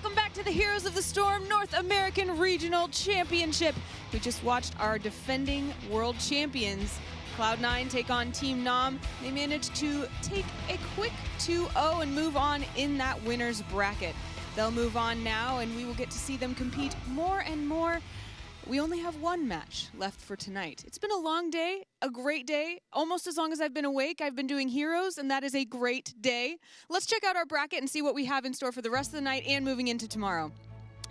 Welcome back to the Heroes of the Storm North American Regional Championship. We just watched our defending world champions, Cloud9, take on Team Nom. They managed to take a quick 2-0 and move on in that winner's bracket. They'll move on now, and we will get to see them compete more and more. We only have one match left for tonight. It's been a long day, a great day. Almost as long as I've been awake, I've been doing Heroes, and that is a great day. Let's check out our bracket and see what we have in store for the rest of the night and moving into tomorrow.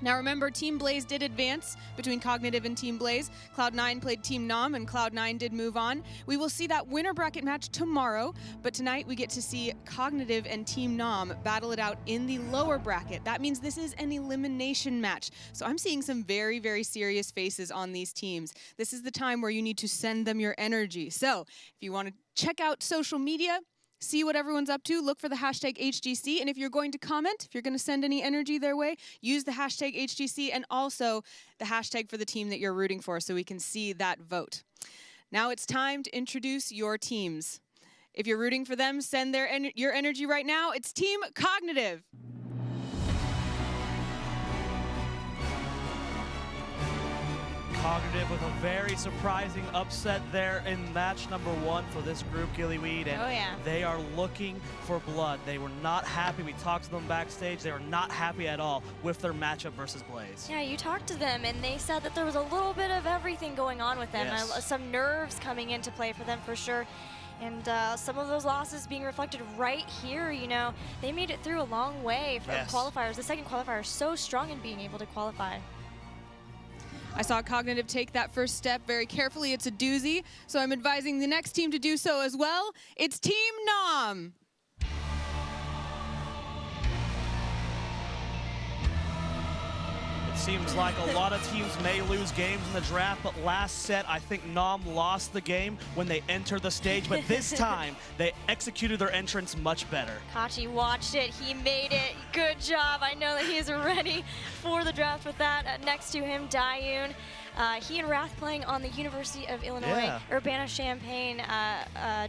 Now remember, Team Blaze did advance between Cognitive and Team Blaze. Cloud9 played Team Nom, and Cloud9 did move on. We will see that winner bracket match tomorrow, but tonight we get to see Cognitive and Team Nom battle it out in the lower bracket. That means this is an elimination match. So I'm seeing some very, very serious faces on these teams. This is the time where you need to send them your energy. So if you want to check out social media, see what everyone's up to, look for the hashtag HGC, and if you're going to comment, if you're going to send any energy their way, use the hashtag HGC and also the hashtag for the team that you're rooting for so we can see that vote. Now it's time to introduce your teams. If you're rooting for them, send your energy right now. It's Team Cognitive. Cognitive with a very surprising upset there in match number 1 for this group, Gillyweed, and they are looking for blood. They were not happy. We talked to them backstage. They were not happy at all with their matchup versus Blaze. Yeah, you talked to them, and they said that there was a little bit of everything going on with them. Yes. Some nerves coming into play for them for sure. And some of those losses being reflected right here, you know, they made it through a long way from qualifiers. The second qualifier is so strong in being able to qualify. I saw Cognitive take that first step very carefully. It's a doozy, so I'm advising the next team to do so as well. It's Team Nom. It seems like a lot of teams may lose games in the draft, but last set, I think Nom lost the game when they entered the stage, but this time, they executed their entrance much better. Kachi watched it, he made it, good job. I know that he's ready for the draft with that. Next to him, Dayun. He and Wrath playing on the University of Illinois, Urbana-Champaign.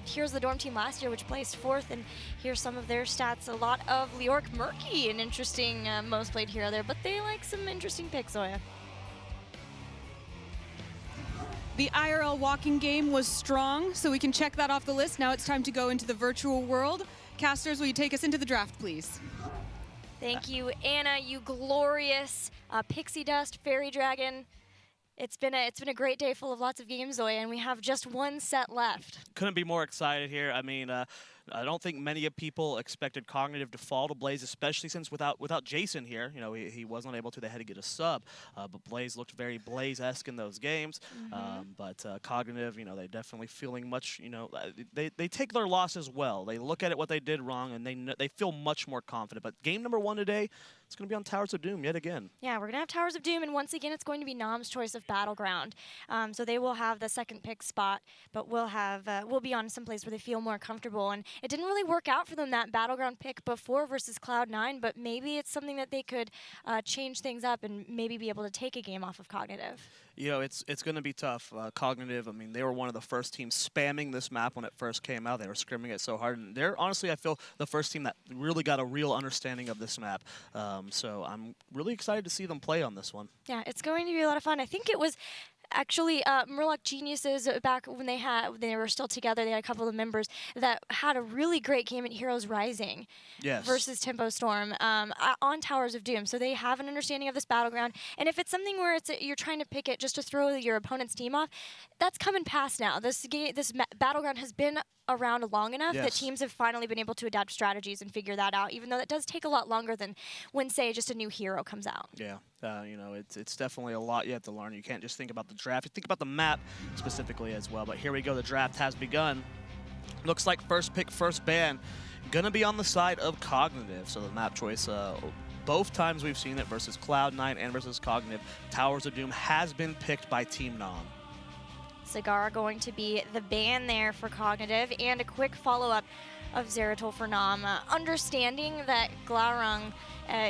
Here's the dorm team last year, which placed 4th, and here's some of their stats. A lot of Leork Murky, an interesting most played hero there, but they like some interesting picks, Zoya. The IRL walking game was strong, so we can check that off the list. Now it's time to go into the virtual world. Casters, will you take us into the draft, please? Thank you, Anna, you glorious pixie dust fairy dragon. It's been a great day full of lots of games, Zoya, and we have just one set left. Couldn't be more excited here. I mean, I don't think many people expected Cognitive to fall to Blaze, especially since without Jason here, you know, he wasn't able to. They had to get a sub, but Blaze looked very Blaze-esque in those games. But Cognitive, you know, they're definitely feeling much, you know, they take their losses well. They look at it what they did wrong, and they feel much more confident. But game number 1 today, it's going to be on Towers of Doom yet again. Yeah, we're going to have Towers of Doom, and once again, it's going to be Nom's choice of battleground. So they will have the second pick spot, but we'll be on some place where they feel more comfortable. And it didn't really work out for them, that battleground pick before versus Cloud9, but maybe it's something that they could change things up and maybe be able to take a game off of Cognitive. You know, it's going to be tough. Cognitive, I mean, they were one of the first teams spamming this map when it first came out. They were scrimming it so hard. And they're, honestly, I feel the first team that really got a real understanding of this map. So I'm really excited to see them play on this one. Yeah, it's going to be a lot of fun. I think it was actually Murloc Geniuses back when they were still together. They had a couple of members that had a really great game at Heroes Rising versus Tempo Storm on Towers of Doom. So they have an understanding of this battleground. And if it's something where you're trying to pick it just to throw your opponent's team off, that's coming past now. This battleground has been around long enough that teams have finally been able to adapt strategies and figure that out, even though that does take a lot longer than when, say, just a new hero comes out. Yeah, you know, it's definitely a lot you have to learn. You can't just think about the draft. You think about the map specifically as well. But here we go. The draft has begun. Looks like first pick, first ban. Gonna be on the side of Cognitive. So the map choice, both times we've seen it versus Cloud9 and versus Cognitive, Towers of Doom has been picked by Team Nom. Cigar going to be the ban there for Cognitive, and a quick follow-up of Zeratol for Nom. Understanding that Glaurung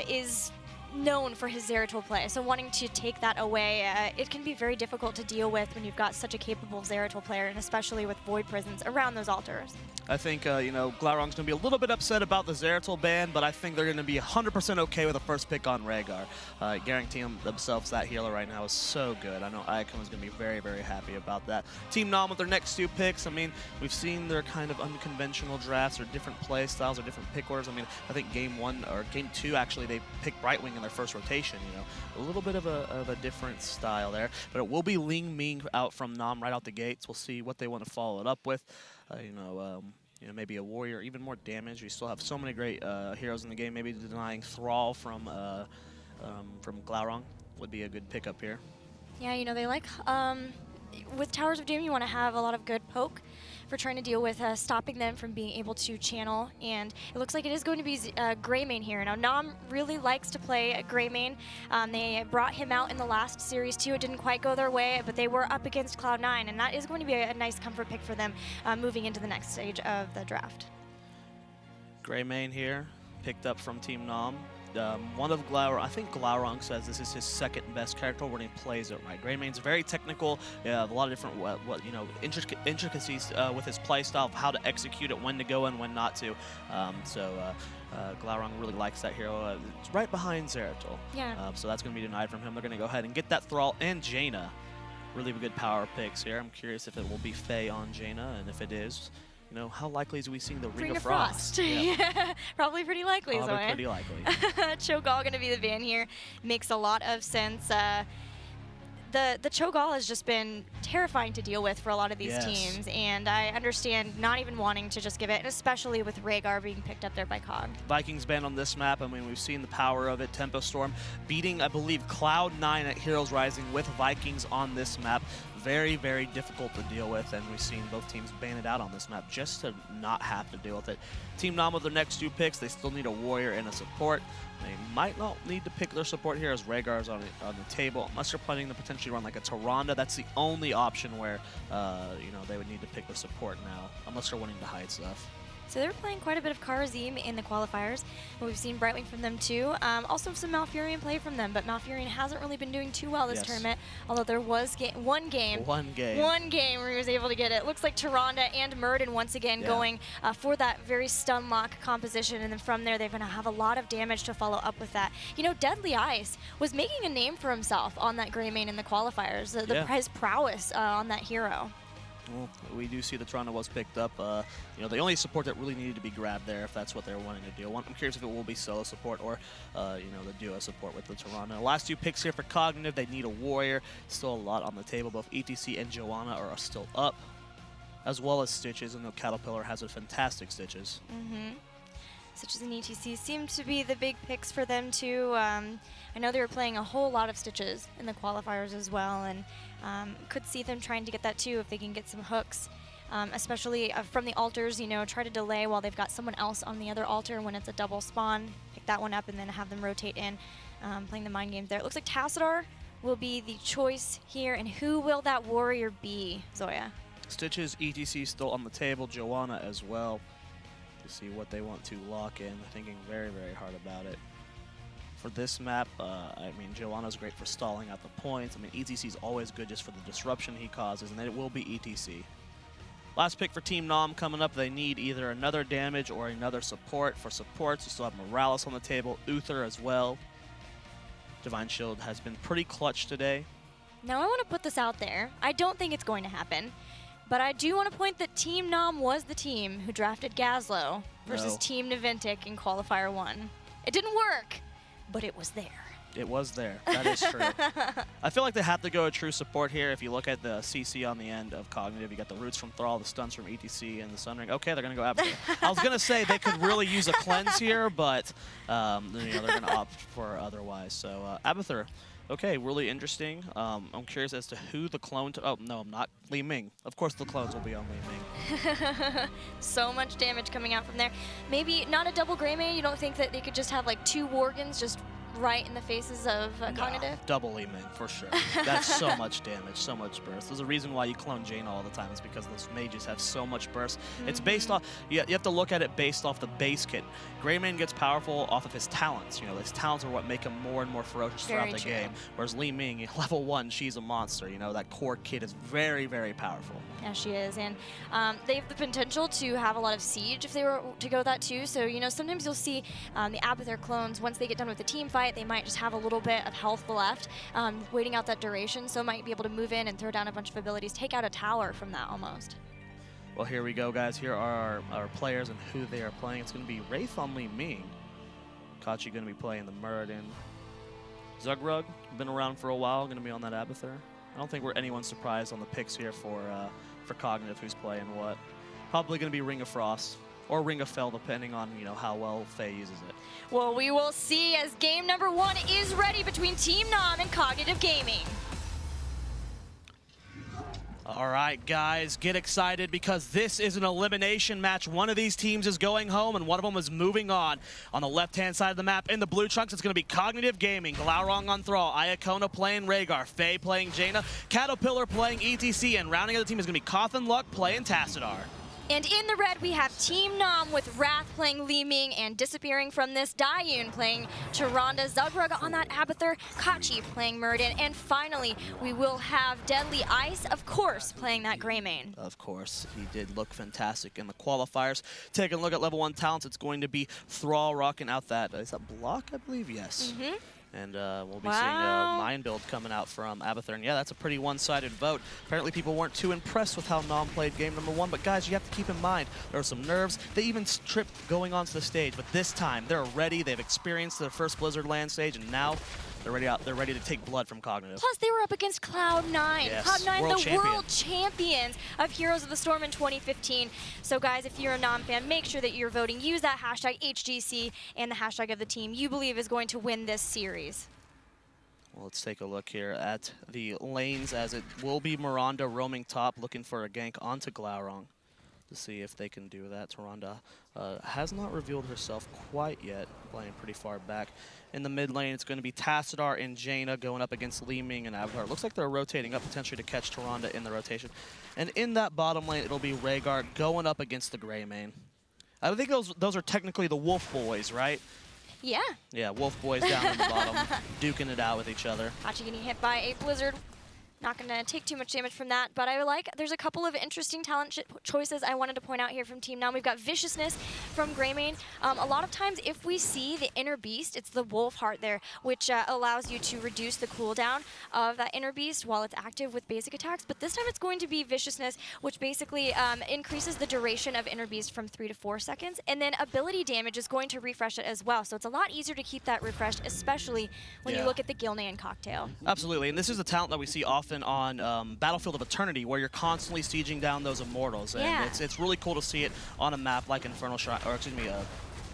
is known for his Zeratul play, so wanting to take that away, it can be very difficult to deal with when you've got such a capable Zeratul player, and especially with Void Prisons around those altars. I think, you know, Glaurung's going to be a little bit upset about the Zeratul ban, but I think they're going to be 100% okay with a first pick on Rhaegar. Guaranteeing themselves that healer right now is so good. I know Icon is going to be very, very happy about that. Team Nom with their next 2 picks, I mean, we've seen their kind of unconventional drafts or different play styles or different pick orders. I mean, I think game 1 or game 2, actually, they picked Brightwing in their first rotation, you know. A little bit of a different style there, but it will be Ling Ming out from Nom right out the gates. We'll see what they want to follow it up with. You know, maybe a warrior, even more damage. We still have so many great heroes in the game. Maybe denying Thrall from Glaurung would be a good pickup here. Yeah, you know, they like, with Towers of Doom, you want to have a lot of good poke for trying to deal with stopping them from being able to channel, and it looks like it is going to be Greymane here. Now, Nom really likes to play Greymane. They brought him out in the last series too. It didn't quite go their way, but they were up against Cloud9, and that is going to be a nice comfort pick for them moving into the next stage of the draft. Greymane here, picked up from Team Nom. One of I think Glaurung says this is his second best character when he plays it right. Greymane's very technical, a lot of different intricacies with his play style of how to execute it, when to go and when not to. Glaurung really likes that hero. It's right behind Zeratul. Yeah. So that's going to be denied from him. They're going to go ahead and get that Thrall and Jaina. Really good power picks here. I'm curious if it will be Faye on Jaina, and if it is, you know, how likely is we seeing the Ring of Frost? Yeah. Probably pretty likely, Probably Zoya. pretty likely. Cho'Gall going to be the ban here. Makes a lot of sense. The Cho'Gall has just been terrifying to deal with for a lot of these teams, and I understand not even wanting to just give it, and especially with Rhaegar being picked up there by Cog. Vikings ban on this map. I mean, we've seen the power of it. Tempo Storm beating, I believe, Cloud9 at Heroes Rising with Vikings on this map. Very, very difficult to deal with, and we've seen both teams ban it out on this map just to not have to deal with it. Team Nom with their next 2 picks, they still need a warrior and a support. They might not need to pick their support here as Rhaegar's on the table, unless they're planning to potentially run like a Tyrande. That's the only option where, you know, they would need to pick their support now, unless they're wanting to hide stuff. So they're playing quite a bit of Kharazim in the qualifiers, but we've seen Brightwing from them too. Also some Malfurion play from them, but Malfurion hasn't really been doing too well this tournament, although there was one game where he was able to get it. Looks like Tyrande and Murden once again going for that very stun lock composition, and then from there they're going to have a lot of damage to follow up with that. You know, Deadly Ice was making a name for himself on that Greymane in the qualifiers, his prowess on that hero. Well, we do see the Tyrande was picked up. You know, the only support that really needed to be grabbed there, if that's what they're wanting to do. I'm curious if it will be solo support or, you know, the duo support with the Tyrande. Last 2 picks here for Cognitive. They need a warrior. Still a lot on the table. Both ETC and Joanna are still up, as well as Stitches. And the Caterpillar has a fantastic Stitches. Stitches and ETC seem to be the big picks for them too. I know they were playing a whole lot of Stitches in the qualifiers as well, and could see them trying to get that too if they can get some hooks, especially from the altars. You know, try to delay while they've got someone else on the other altar when it's a double spawn. Pick that one up and then have them rotate in, playing the mind games there. It looks like Tassadar will be the choice here, and who will that warrior be, Zoya? Stitches, ETC still on the table, Joanna as well. To see what they want to lock in. Thinking very, very hard about it. For this map, I mean, Joanna's great for stalling out the points. I mean, ETC's always good just for the disruption he causes, and then it will be ETC. Last pick for Team Nom coming up. They need either another damage or another support. For supports, you still have Morales on the table, Uther as well. Divine Shield has been pretty clutch today. Now I want to put this out there. I don't think it's going to happen. But I do want to point that Team Nom was the team who drafted Gazlo versus Team Naventic in Qualifier 1. It didn't work, but it was there. It was there. That is true. I feel like they have to go a true support here. If you look at the CC on the end of Cognitive, you got the roots from Thrall, the stuns from ETC, and the Sunring. Okay, they're going to go Abathur. I was going to say they could really use a cleanse here, but you know, they're going to opt for otherwise. So Abathur. Okay, really interesting. I'm curious as to who the clone... Oh, no, I'm not. Li Ming. Of course the clones will be on Li Ming. So much damage coming out from there. Maybe not a double Greymane. You don't think that they could just have like 2 Worgans just right in the faces of Cognitive? Double Li-Ming, for sure. That's so much damage, so much burst. There's a reason why you clone Jaina all the time. It's because those mages have so much burst. It's based off, you have to look at it based off the base kit. Greymane gets powerful off of his talents. You know, his talents are what make him more and more ferocious throughout the game. Whereas Li-Ming, level 1, she's a monster. You know, that core kit is very, very powerful. Yeah, she is. And they have the potential to have a lot of siege if they were to go that too. So, you know, sometimes you'll see the Abathur clones, once they get done with the team fight, they might just have a little bit of health left, waiting out that duration. So might be able to move in and throw down a bunch of abilities, take out a tower from that almost. Well, here we go, guys. Here are our players and who they are playing. It's going to be Wraith on Li-Ming. Kachi going to be playing the Muradin. Zugrug, been around for a while, going to be on that Abathur. I don't think anyone's surprised on the picks here for Cognitive, who's playing what. Probably going to be Ring of Frost or Ring of Fel, depending on, you know, how well Faye uses it. Well, we will see as game number 1 is ready between Team Nom and Cognitive Gaming. All right, guys, get excited because this is an elimination match. One of these teams is going home, and one of them is moving on. On the left-hand side of the map, in the blue trunks, it's going to be Cognitive Gaming, Glaurung on Thrall, Iacona playing Rhaegar, Faye playing Jaina, Caterpillar playing ETC, and rounding out the team is going to be Cawthon Luck playing Tassadar. And in the red, we have Team Nom with Wrath playing Li-Ming and disappearing from this Dayun playing Tyrande, Zugrug on that Abathur, Kachi playing Muradin, and finally, we will have Deadly Ice, of course, playing that Greymane. Of course, he did look fantastic in the qualifiers. Taking a look at level 1 talents, it's going to be Thrall rocking out that, is that block, I believe? Yes. And we'll be seeing a Mind Build coming out from Abathur. And yeah, that's a pretty one-sided vote. Apparently people weren't too impressed with how Nom played game number 1. But guys, you have to keep in mind, there are some nerves. They even tripped going onto the stage. But this time, they're ready. They've experienced their first Blizzard land stage. And now they're ready to take blood from Cognitive. Plus, they were up against Cloud9. Yes, Cloud9, world champions of Heroes of the Storm in 2015. So guys, if you're a Nom fan, make sure that you're voting. Use that hashtag HGC and the hashtag of the team you believe is going to win this series. Well, let's take a look here at the lanes, as it will be Miranda roaming top, looking for a gank onto Glaurung to see if they can do that. Tyrande has not revealed herself quite yet, playing pretty far back. In the mid lane, it's going to be Tassadar and Jaina going up against Li-Ming and Abathur. It looks like they're rotating up potentially to catch Tyrande in the rotation. And in that bottom lane, it'll be Rhaegar going up against the Greymane. I think those are technically the Wolf Boys, right? Yeah. Yeah, Wolf Boys down in the bottom, duking it out with each other. Kachi getting hit by a Blizzard. Not going to take too much damage from that, but there's a couple of interesting talent choices I wanted to point out here from Team Nom. We've got Viciousness from Greymane. A lot of times if we see the Inner Beast, it's the Wolf Heart there, which allows you to reduce the cooldown of that Inner Beast while it's active with basic attacks. But this time it's going to be Viciousness, which basically increases the duration of Inner Beast from 3 to 4 seconds. And then ability damage is going to refresh it as well. So it's a lot easier to keep that refreshed, especially when you look at the Gilnean cocktail. Absolutely, and this is a talent that we see often on Battlefield of Eternity, where you're constantly sieging down those Immortals, and it's really cool to see it on a map like Infernal Shrine, or excuse me,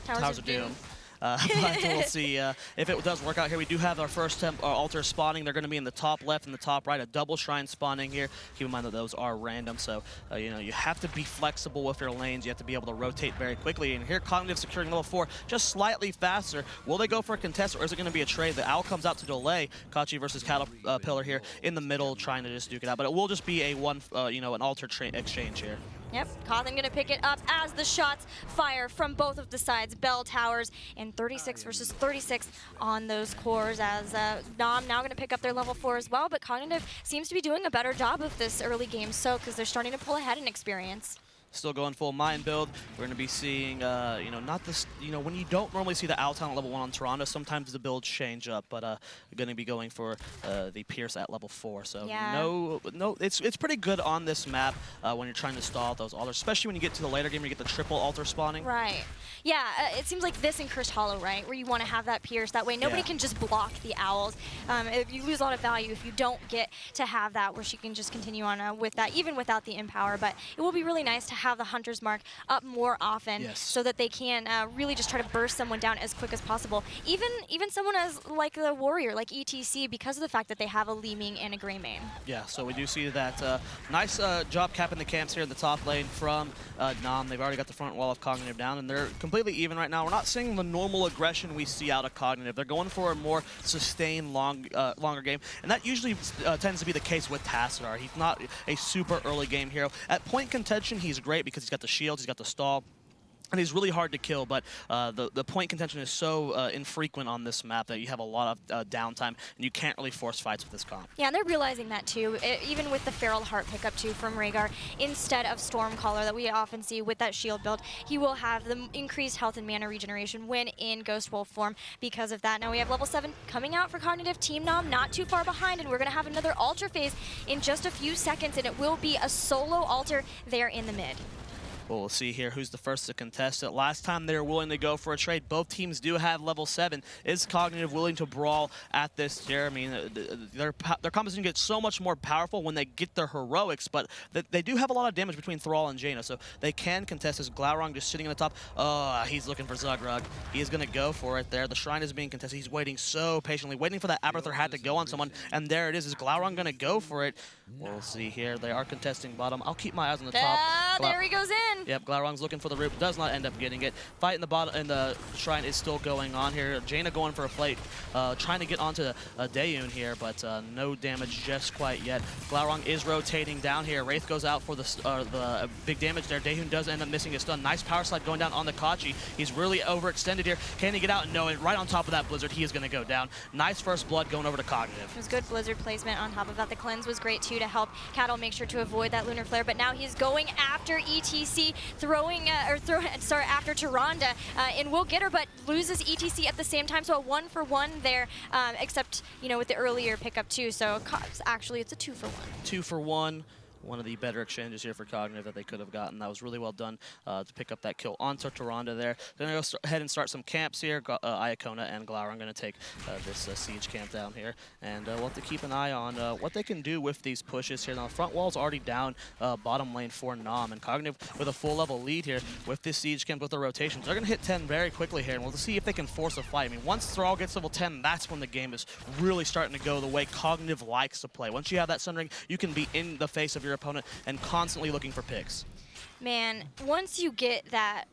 Towers of Doom. But we'll see if it does work out here. We do have our first altar spawning. They're going to be in the top left and the top right. A double shrine spawning here. Keep in mind that those are random, so you know, you have to be flexible with your lanes. You have to be able to rotate very quickly. And here, Cognitive securing level 4 just slightly faster. Will they go for a contest, or is it going to be a trade? The Owl comes out to delay Kachi versus Caterpillar here in the middle, trying to just duke it out. But it will just be a an altar exchange here. Yep, Cawthon going to pick it up as the shots fire from both of the sides. Bell towers and 36 versus 36 on those cores, as Nom now going to pick up their level 4 as well. But Cognitive seems to be doing a better job of this early game because they're starting to pull ahead in experience. Still going full Mind Build. We're going to be seeing, not this, when you don't normally see the Owl talent level 1 on Tyrande, sometimes the builds change up, but going to be going for the Pierce at level 4. So no, it's pretty good on this map when you're trying to stall those altars, especially when you get to the later game where you get the triple altar spawning. Right. Yeah, it seems like this in Cursed Hollow, right, where you want to have that Pierce. That way nobody can just block the Owls. You lose a lot of value if you don't get to have that, where she can just continue on with that, even without the Empower. But it will be really nice to have the Hunter's Mark up more often, yes, so that they can really just try to burst someone down as quick as possible. Even someone as like the Warrior, like ETC, because of the fact that they have a Li Ming and a Gray main. Yeah, so we do see that nice job capping the camps here in the top lane from Nam. They've already got the front wall of Cognitive down, and they're completely even right now. We're not seeing the normal aggression we see out of Cognitive. They're going for a more sustained, longer game, and that usually tends to be the case with Tassadar. He's not a super early game hero. At point contention, he's great because he's got the shields, he's got the stall, and he's really hard to kill, but the point contention is so infrequent on this map that you have a lot of downtime, and you can't really force fights with this comp. Yeah, and they're realizing that too, even with the Feral Heart pickup too from Rhaegar. Instead of Stormcaller that we often see with that shield build, he will have the increased health and mana regeneration when in Ghost Wolf form because of that. Now we have level 7 coming out for Cognitive. Team Nom not too far behind, and we're going to have another Altar phase in just a few seconds, and it will be a solo Altar there in the mid. Well, we'll see here who's the first to contest it. Last time they were willing to go for a trade. Both teams do have level 7. Is Cognitive willing to brawl at this tier? I mean, their composition gets so much more powerful when they get their heroics, but they do have a lot of damage between Thrall and Jaina, so they can contest this. Glaurung just sitting in the top. Oh, he's looking for Zugrug. He is going to go for it there. The Shrine is being contested. He's waiting so patiently, waiting for that Abathur hat to go on someone, and there it is. Is Glaurung going to go for it? We'll see here. They are contesting bottom. I'll keep my eyes on the top. There he goes in. Yep, Glaurung's looking for the root, does not end up getting it. Fight in the bottom, and the Shrine is still going on here. Jaina going for a fight, trying to get onto Daeun here, but no damage just quite yet. Glaurung is rotating down here. Wraith goes out for the big damage there. Daeun does end up missing his stun. Nice power slide going down on the Kachi. He's really overextended here. Can he get out? No, and right on top of that Blizzard, he is going to go down. Nice first blood going over to Cognitive. It was good Blizzard placement on top of that. The cleanse was great too to help Cattle make sure to avoid that Lunar Flare, but now he's going after ETC, after Tyrande, and will get her, but loses ETC at the same time, so a 1-for-1 there, except, you know, with the earlier pickup too, so actually it's a 2-for-1. 2-for-1. One of the better exchanges here for Cognitive that they could have gotten. That was really well done to pick up that kill onto Tyrande there. They're going to go ahead and start some camps here. Iacona and Glaurung going to take this siege camp down here. And we'll have to keep an eye on what they can do with these pushes here. Now, the front wall's already down bottom lane for Nam. And Cognitive with a full level lead here with this siege camp with the rotations. They're going to hit 10 very quickly here. And we'll see if they can force a fight. I mean, once Thrall gets level 10, that's when the game is really starting to go the way Cognitive likes to play. Once you have that Sun Ring, you can be in the face of your opponent and constantly looking for picks. Man, once you get that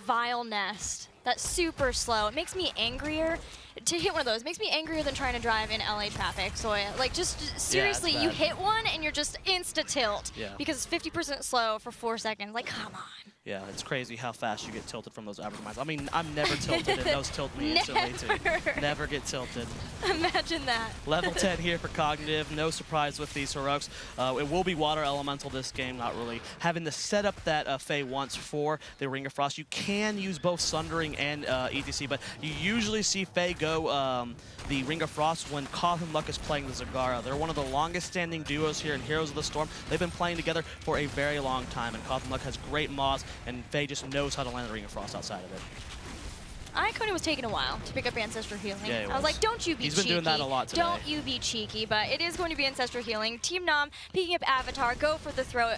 Vile Nest, that's super slow, it makes me angrier to hit one of those. It makes me angrier than trying to drive in LA traffic. So like, just seriously, you hit one and you're just insta tilt because it's 50% slow for 4 seconds. Like, come on. Yeah, it's crazy how fast you get tilted from those Abathur mines. I mean, I'm never tilted, and those tilt me instantly too. Never get tilted. Imagine that. Level 10 here for Cognitive. No surprise with these heroics. It will be Water Elemental this game, not really having the setup that Faye wants for the Ring of Frost. You can use both Sundering and ETC, but you usually see Faye go the Ring of Frost when Koth and Luck is playing the Zagara. They're one of the longest standing duos here in Heroes of the Storm. They've been playing together for a very long time, and Koth and Luck has great mods, and Faye just knows how to land the Ring of Frost outside of it. Iacona was taking a while to pick up Ancestral Healing. Yeah, I was like, don't you be cheeky. He's been doing that a lot today. Don't you be cheeky, but it is going to be Ancestral Healing. Team Nom picking up Avatar, go for the throw,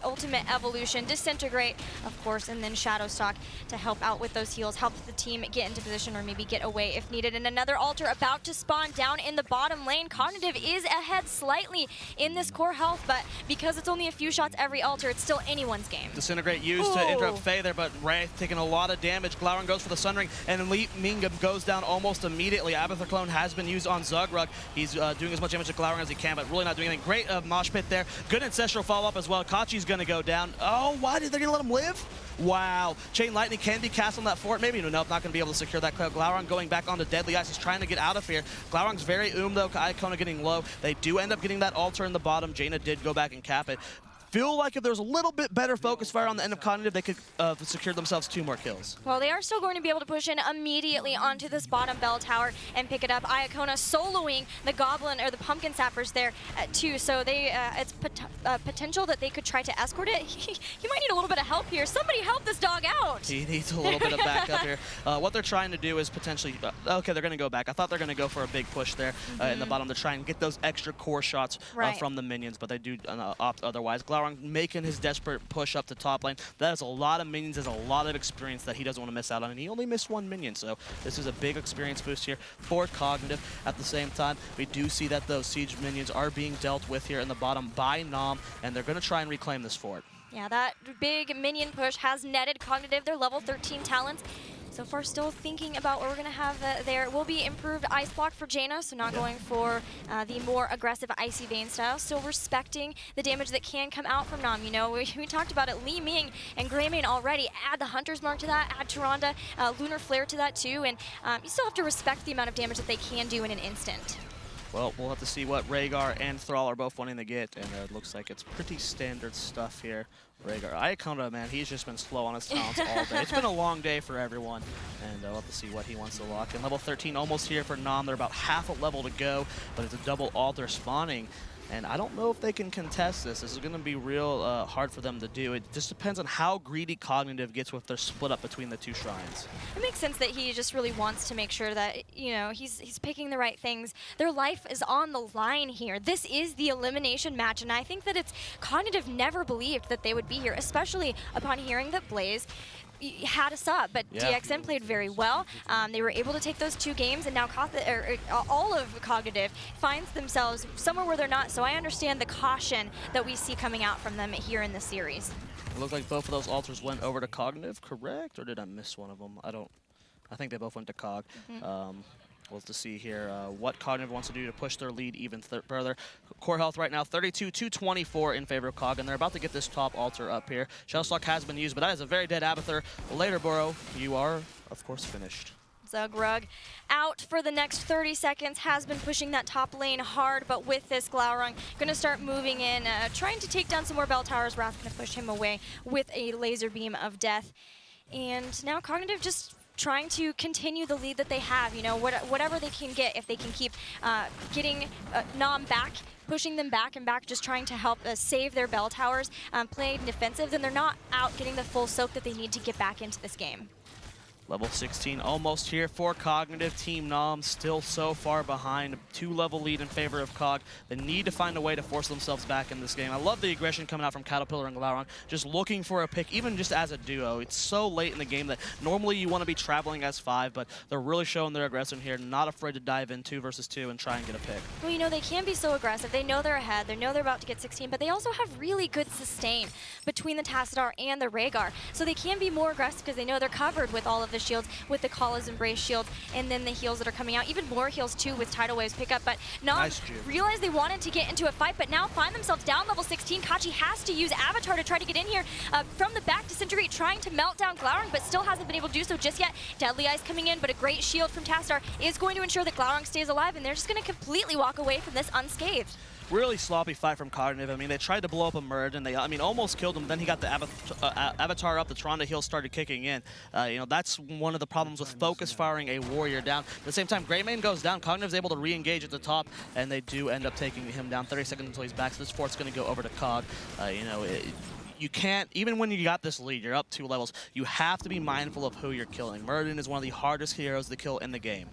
Ultimate Evolution, Disintegrate, of course, and then Shadow Stalk to help out with those heals, help the team get into position or maybe get away if needed. And another Altar about to spawn down in the bottom lane. Cognitive is ahead slightly in this core health, but because it's only a few shots every Altar, it's still anyone's game. Disintegrate used to interrupt Faye there, but Wraith taking a lot of damage. Glaurung goes for the Sun Ring, and Li Ming goes down almost immediately. Abathur Clone has been used on Zugrug. He's doing as much damage to Glaurung as he can, but really not doing anything. Great mosh pit there. Good Ancestral follow-up as well. Kachi's going to go down. Oh, why did they going to let him live? Wow. Chain Lightning can be cast on that fort. Maybe, no, not going to be able to secure that cloud. Glaurung going back onto Deadly Ice. He's trying to get out of here. Glaurung's very though. Iacona getting low. They do end up getting that Altar in the bottom. Jaina did go back and cap it. Feel like if there was a little bit better focus fire on the end of Cognitive, they could secure themselves 2 more kills. Well, they are still going to be able to push in immediately onto this bottom bell tower and pick it up. Iacona soloing the Goblin or the Pumpkin Sappers there too, so they it's potential that they could try to escort it. He might need a little bit of help here. Somebody help this dog out. He needs a little bit of backup here. What they're trying to do is potentially, okay, they're going to go back. I thought they're going to go for a big push there in the bottom to try and get those extra core shots from the minions, but they do opt otherwise. Glaurung Glaurung making his desperate push up to top lane. That is a lot of minions, there's a lot of experience that he doesn't want to miss out on, and he only missed 1 minion, so this is a big experience boost here for Cognitive. At the same time, we do see that those siege minions are being dealt with here in the bottom by Nom, and they're going to try and reclaim this fort. Yeah, that big minion push has netted Cognitive their level 13 talents. So far, still thinking about what we're going to have there. Will be improved Ice Block for Jaina, so not going for the more aggressive Icy Vein style. Still respecting the damage that can come out from Nom. You know, we talked about it, Li Ming and Greymane already. Add the Hunter's Mark to that, add Tyrande, Lunar Flare to that too, and you still have to respect the amount of damage that they can do in an instant. Well, we'll have to see what Rhaegar and Thrall are both wanting to get, and it looks like it's pretty standard stuff here. Rhaegar, Iacona, man, he's just been slow on his talents all day. It's been a long day for everyone, and we'll have to see what he wants to lock in. Level 13 almost here for Nom. They're about half a level to go, but it's a double altar spawning. And I don't know if they can contest this. This is going to be real hard for them to do. It just depends on how greedy Cognitive gets with their split up between the two shrines. It makes sense that he just really wants to make sure that, you know, he's picking the right things. Their life is on the line here. This is the elimination match, and I think that it's Cognitive never believed that they would be here, especially upon hearing that Blaze had a sub, but DXN played very well. They were able to take those 2 games, and now all of Cognitive finds themselves somewhere where they're not, so I understand the caution that we see coming out from them here in the series. It looked like both of those altars went over to Cognitive, correct? Or did I miss one of them? I think they both went to Cog. We'll have to see here what Cognitive wants to do to push their lead even further. Core health right now, 32-224 in favor of Cog, and they're about to get this top altar up here. Shellstalk has been used, but that is a very dead Abathur. Later, Burrow, you are, of course, finished. Zugrug out for the next 30 seconds, has been pushing that top lane hard, but with this Glaurung, gonna start moving in, trying to take down some more bell towers. Wrath gonna push him away with a laser beam of death. And now Cognitive just trying to continue the lead that they have, you know, whatever they can get, if they can keep getting Nom back, pushing them back and back, just trying to help save their bell towers, play defensive, then they're not out getting the full soak that they need to get back into this game. Level 16 almost here for Cognitive. Team Nom still so far behind. 2-level lead in favor of Cog. They need to find a way to force themselves back in this game. I love the aggression coming out from Caterpillar and Glaurung, just looking for a pick, even just as a duo. It's so late in the game that normally you want to be traveling as 5, but they're really showing their aggression here, not afraid to dive in 2 versus 2 and try and get a pick. Well, you know, they can be so aggressive. They know they're ahead. They know they're about to get 16, but they also have really good sustain between the Tassadar and the Rhaegar. So they can be more aggressive because they know they're covered with all of the shields, with the Kala's Embrace shield, and then the heals that are coming out. Even more heals too with Tidal Waves pickup, but Nom realized they wanted to get into a fight, but now find themselves down level 16. Kachi has to use Avatar to try to get in here from the back. Disintegrate trying to melt down Glaurung, but still hasn't been able to do so just yet. Deadly Eyes coming in, but a great shield from Tassadar is going to ensure that Glaurung stays alive, and they're just going to completely walk away from this unscathed. Really sloppy fight from Cognitive. I mean, they tried to blow up a Murd, and they, almost killed him. Then he got the Avatar up, the Tyrande heal started kicking in. You know, that's one of the problems with focus firing a warrior down. At the same time, Greymane goes down. Cognitive's able to re-engage at the top, and they do end up taking him down. 30 seconds until he's back, so this fort's going to go over to Cog. You know, you can't, even when you got this lead, you're up 2 levels, you have to be mindful of who you're killing. Murden is one of the hardest heroes to kill in the game.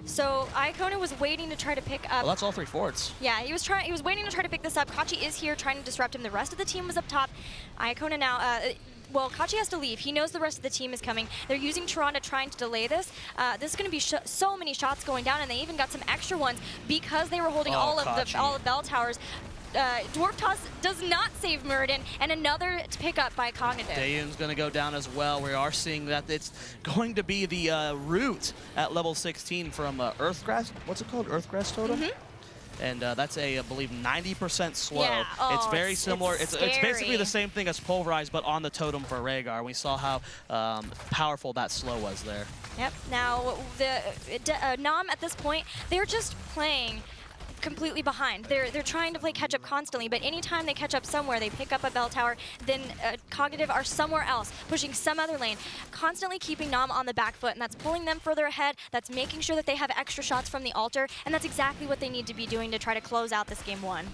So Iacona was waiting to try to pick up. Well, that's all 3 forts. Yeah, he was waiting to try to pick this up. Kachi is here trying to disrupt him. The rest of the team was up top. Iacona now, well, Kachi has to leave. He knows the rest of the team is coming. They're using Tyrande trying to delay this. This is going to be so many shots going down, and they even got some extra ones because they were holding all of bell towers. Dwarf Toss does not save Murden, and another pick up by Cognitive. Dayun's going to go down as well. We are seeing that it's going to be the root at level 16 from Earthgrass. What's it called? Earthgrass Totem? And that's I believe, 90% slow. Yeah. It's very similar. It's basically the same thing as Pulverize, but on the totem for Rhaegar. We saw how powerful that slow was there. Yep. Now, the Nom at this point, they're just playing completely behind. They're trying to play catch up constantly, but anytime they catch up somewhere, they pick up a bell tower, then Cognitive are somewhere else, pushing some other lane, constantly keeping Nom on the back foot, and that's pulling them further ahead, that's making sure that they have extra shots from the altar, and that's exactly what they need to be doing to try to close out this game 1.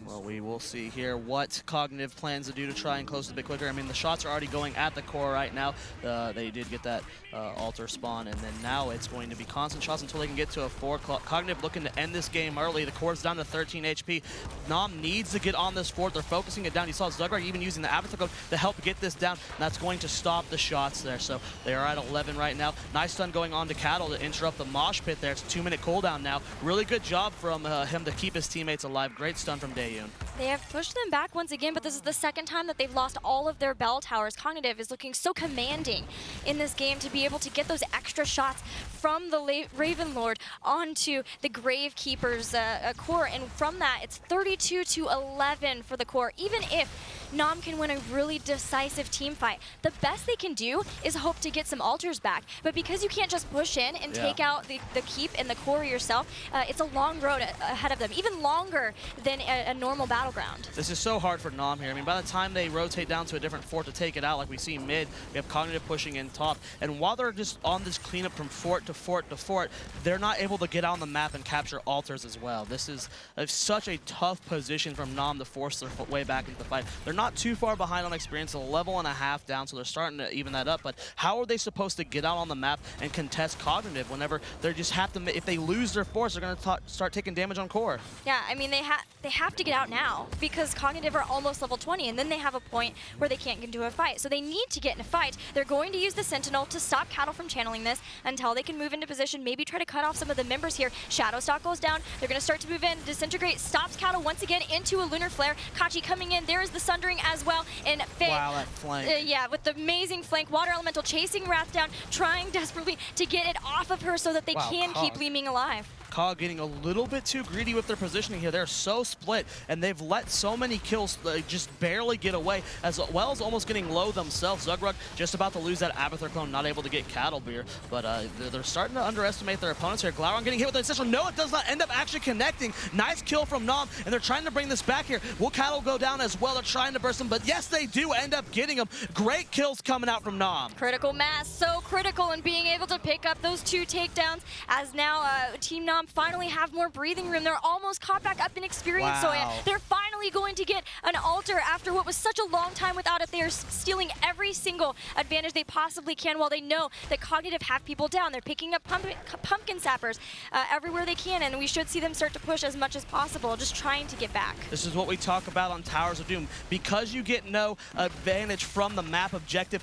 Well, we will see here what Cognitive plans to do to try and close it a bit quicker. I mean, the shots are already going at the core right now. They did get that altar spawn, and then now it's going to be constant shots until they can get to a 4. Cognitive looking to end this game early. The core's down to 13 HP. Nom needs to get on this fort. They're focusing it down. You saw Zugrag even using the Avatar code to help get this down, and that's going to stop the shots there. So they are at 11 right now. Nice stun going on to Cattle to interrupt the mosh pit there. It's a 2-minute cooldown now. Really good job from him to keep his teammates alive. Great stun from Daeyun. They have pushed them back once again, but this is the second time that they've lost all of their bell towers. Cognitive is looking so commanding in this game to be able to get those extra shots from the Raven Lord onto the Gravekeeper's core, and from that, it's 32-11 for the core. Even if Nom can win a really decisive team fight, the best they can do is hope to get some altars back. But because you can't just push in and take out the keep and the core yourself, it's a long road ahead of them, even longer than a normal battleground. This is so hard for Nom here. I mean, by the time they rotate down to a different fort to take it out, like we see mid, we have Cognitive pushing in top. And while they're just on this cleanup from fort to fort to fort, they're not able to get on the map and capture altars as well. This is such a tough position from Nom to force their way back into the fight. They're not too far behind on experience, a level and a half down, so they're starting to even that up. But how are they supposed to get out on the map and contest Cognitive whenever they just have to, if they lose their force, they're going to start taking damage on core? Yeah, I mean, they have to get out now because Cognitive are almost level 20, and then they have a point where they can't get into a fight. So they need to get in a fight. They're going to use the Sentinel to stop Cattle from channeling this until they can move into position, maybe try to cut off some of the members here. Shadow Stalk goes down. They're going to start to move in. Disintegrate stops Cattle once again into a Lunar Flare. Kachi coming in. There is the Sundering as well. And Faye, wow, that flank. Yeah, with the amazing flank. Water Elemental chasing Wrath down, trying desperately to get it off of her so that they can keep Leeming alive. Cog getting a little bit too greedy with their positioning here. They're so split, and they've let so many kills just barely get away, as well as almost getting low themselves. Zugrug just about to lose that Abathur clone, not able to get Cattle Beer, but they're starting to underestimate their opponents here. Glauron getting hit with the Ancestral. No, it does not end up actually connecting. Nice kill from Nom, and they're trying to bring this back here. Will Cattle go down as well? They're trying to burst them, but yes, they do end up getting them. Great kills coming out from Nom. Critical mass, so critical in being able to pick up those 2 takedowns, as now Team Nom finally have more breathing room. They're almost caught back up in experience, Zoya. They're finally going to get an altar after what was such a long time without it. They're stealing every single advantage they possibly can while they know that Cognitive have people down. They're picking up pumpkin sappers everywhere they can, and we should see them start to push as much as possible, just trying to get back. This is what we talk about on Towers of Doom. Because you get no advantage from the map objective,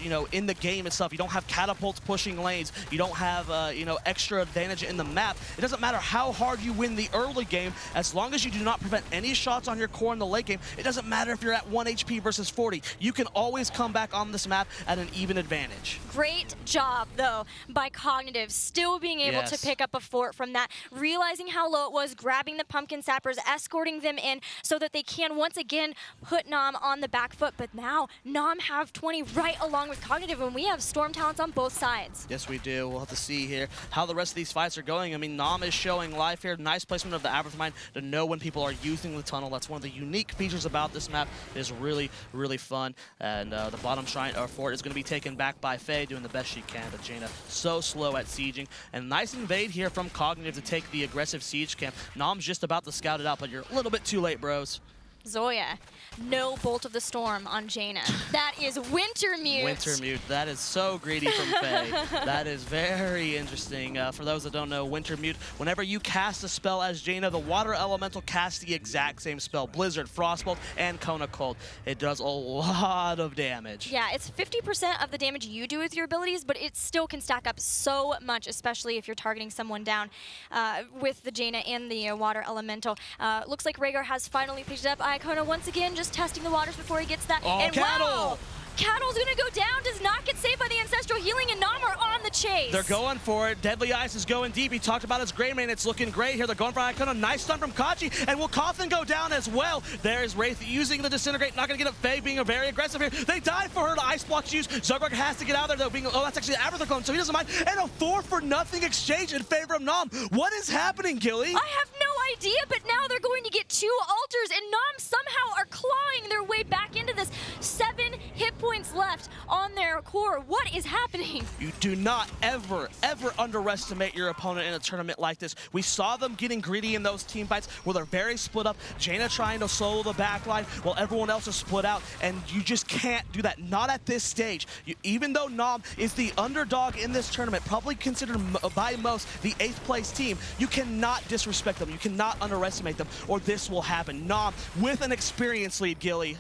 you know, in the game itself, you don't have catapults pushing lanes, you don't have, you know, extra advantage in the map. It doesn't matter how hard you win the early game, as long as you do not prevent any shots on your core in the late game. It doesn't matter if you're at 1 HP versus 40. You can always come back on this map at an even advantage. Great job, though, by Cognitive, still being able to pick up a fort from that, realizing how low it was, grabbing the pumpkin sappers, escorting them in so that they can once again put Nom on the back foot. But now Nom have 20 right along with Cognitive, and we have Storm talents on both sides. Yes, we do. We'll have to see here how the rest of these fights are going. I mean, Nom is showing life here. Nice placement of the Aberthamine to know when people are using the tunnel. That's one of the unique features about this map. It is really, really fun. And the bottom shrine or fort is going to be taken back by Faye, doing the best she can. But Jaina so slow at sieging. And nice invade here from Cognitive to take the aggressive siege camp. Nom's just about to scout it out, but you're a little bit too late, bros. Zoya, no Bolt of the Storm on Jaina. That is Wintermute. Wintermute. That is so greedy from Faye. That is very interesting. For those that don't know, Wintermute, whenever you cast a spell as Jaina, the Water Elemental casts the exact same spell. Blizzard, Frostbolt, and Kona Cold. It does a lot of damage. Yeah, it's 50% of the damage you do with your abilities, but it still can stack up so much, especially if you're targeting someone down with the Jaina and the Water Elemental. Looks like Rhaegar has finally picked it up. Iacona once again just testing the waters before he gets that. Oh, and Cattle! Wow! Cattle's gonna go down, does not get saved by the Ancestral Healing, and Nom are on the chase. They're going for it. Deadly Ice is going deep. He talked about his Grey Mane. It's looking great here. They're going for Iacona. Nice stun from Kachi. And will Cawthon go down as well? There's Wraith using the Disintegrate. Not going to get it. Faye being very aggressive here. They dive for her. The Ice Block's used. Zugrug has to get out there, though. Oh, that's actually the Abathur clone, so he doesn't mind. And a 4-for-nothing exchange in favor of Nom. What is happening, Gilly? I have no idea, but now they're going to get 2 altars, and Nom somehow are clawing their way back into this. 7 hit points left on their core. What is happening? You do not ever underestimate your opponent in a tournament like this. We saw them getting greedy in those team fights where they're very split up. Jaina trying to solo the backline while everyone else is split out, and you just can't do that. Not at this stage. Even though Nam is the underdog in this tournament, probably considered by most the 8th place team, you cannot disrespect them. You cannot underestimate them, or this will happen. Nam with an experience lead, Gilly.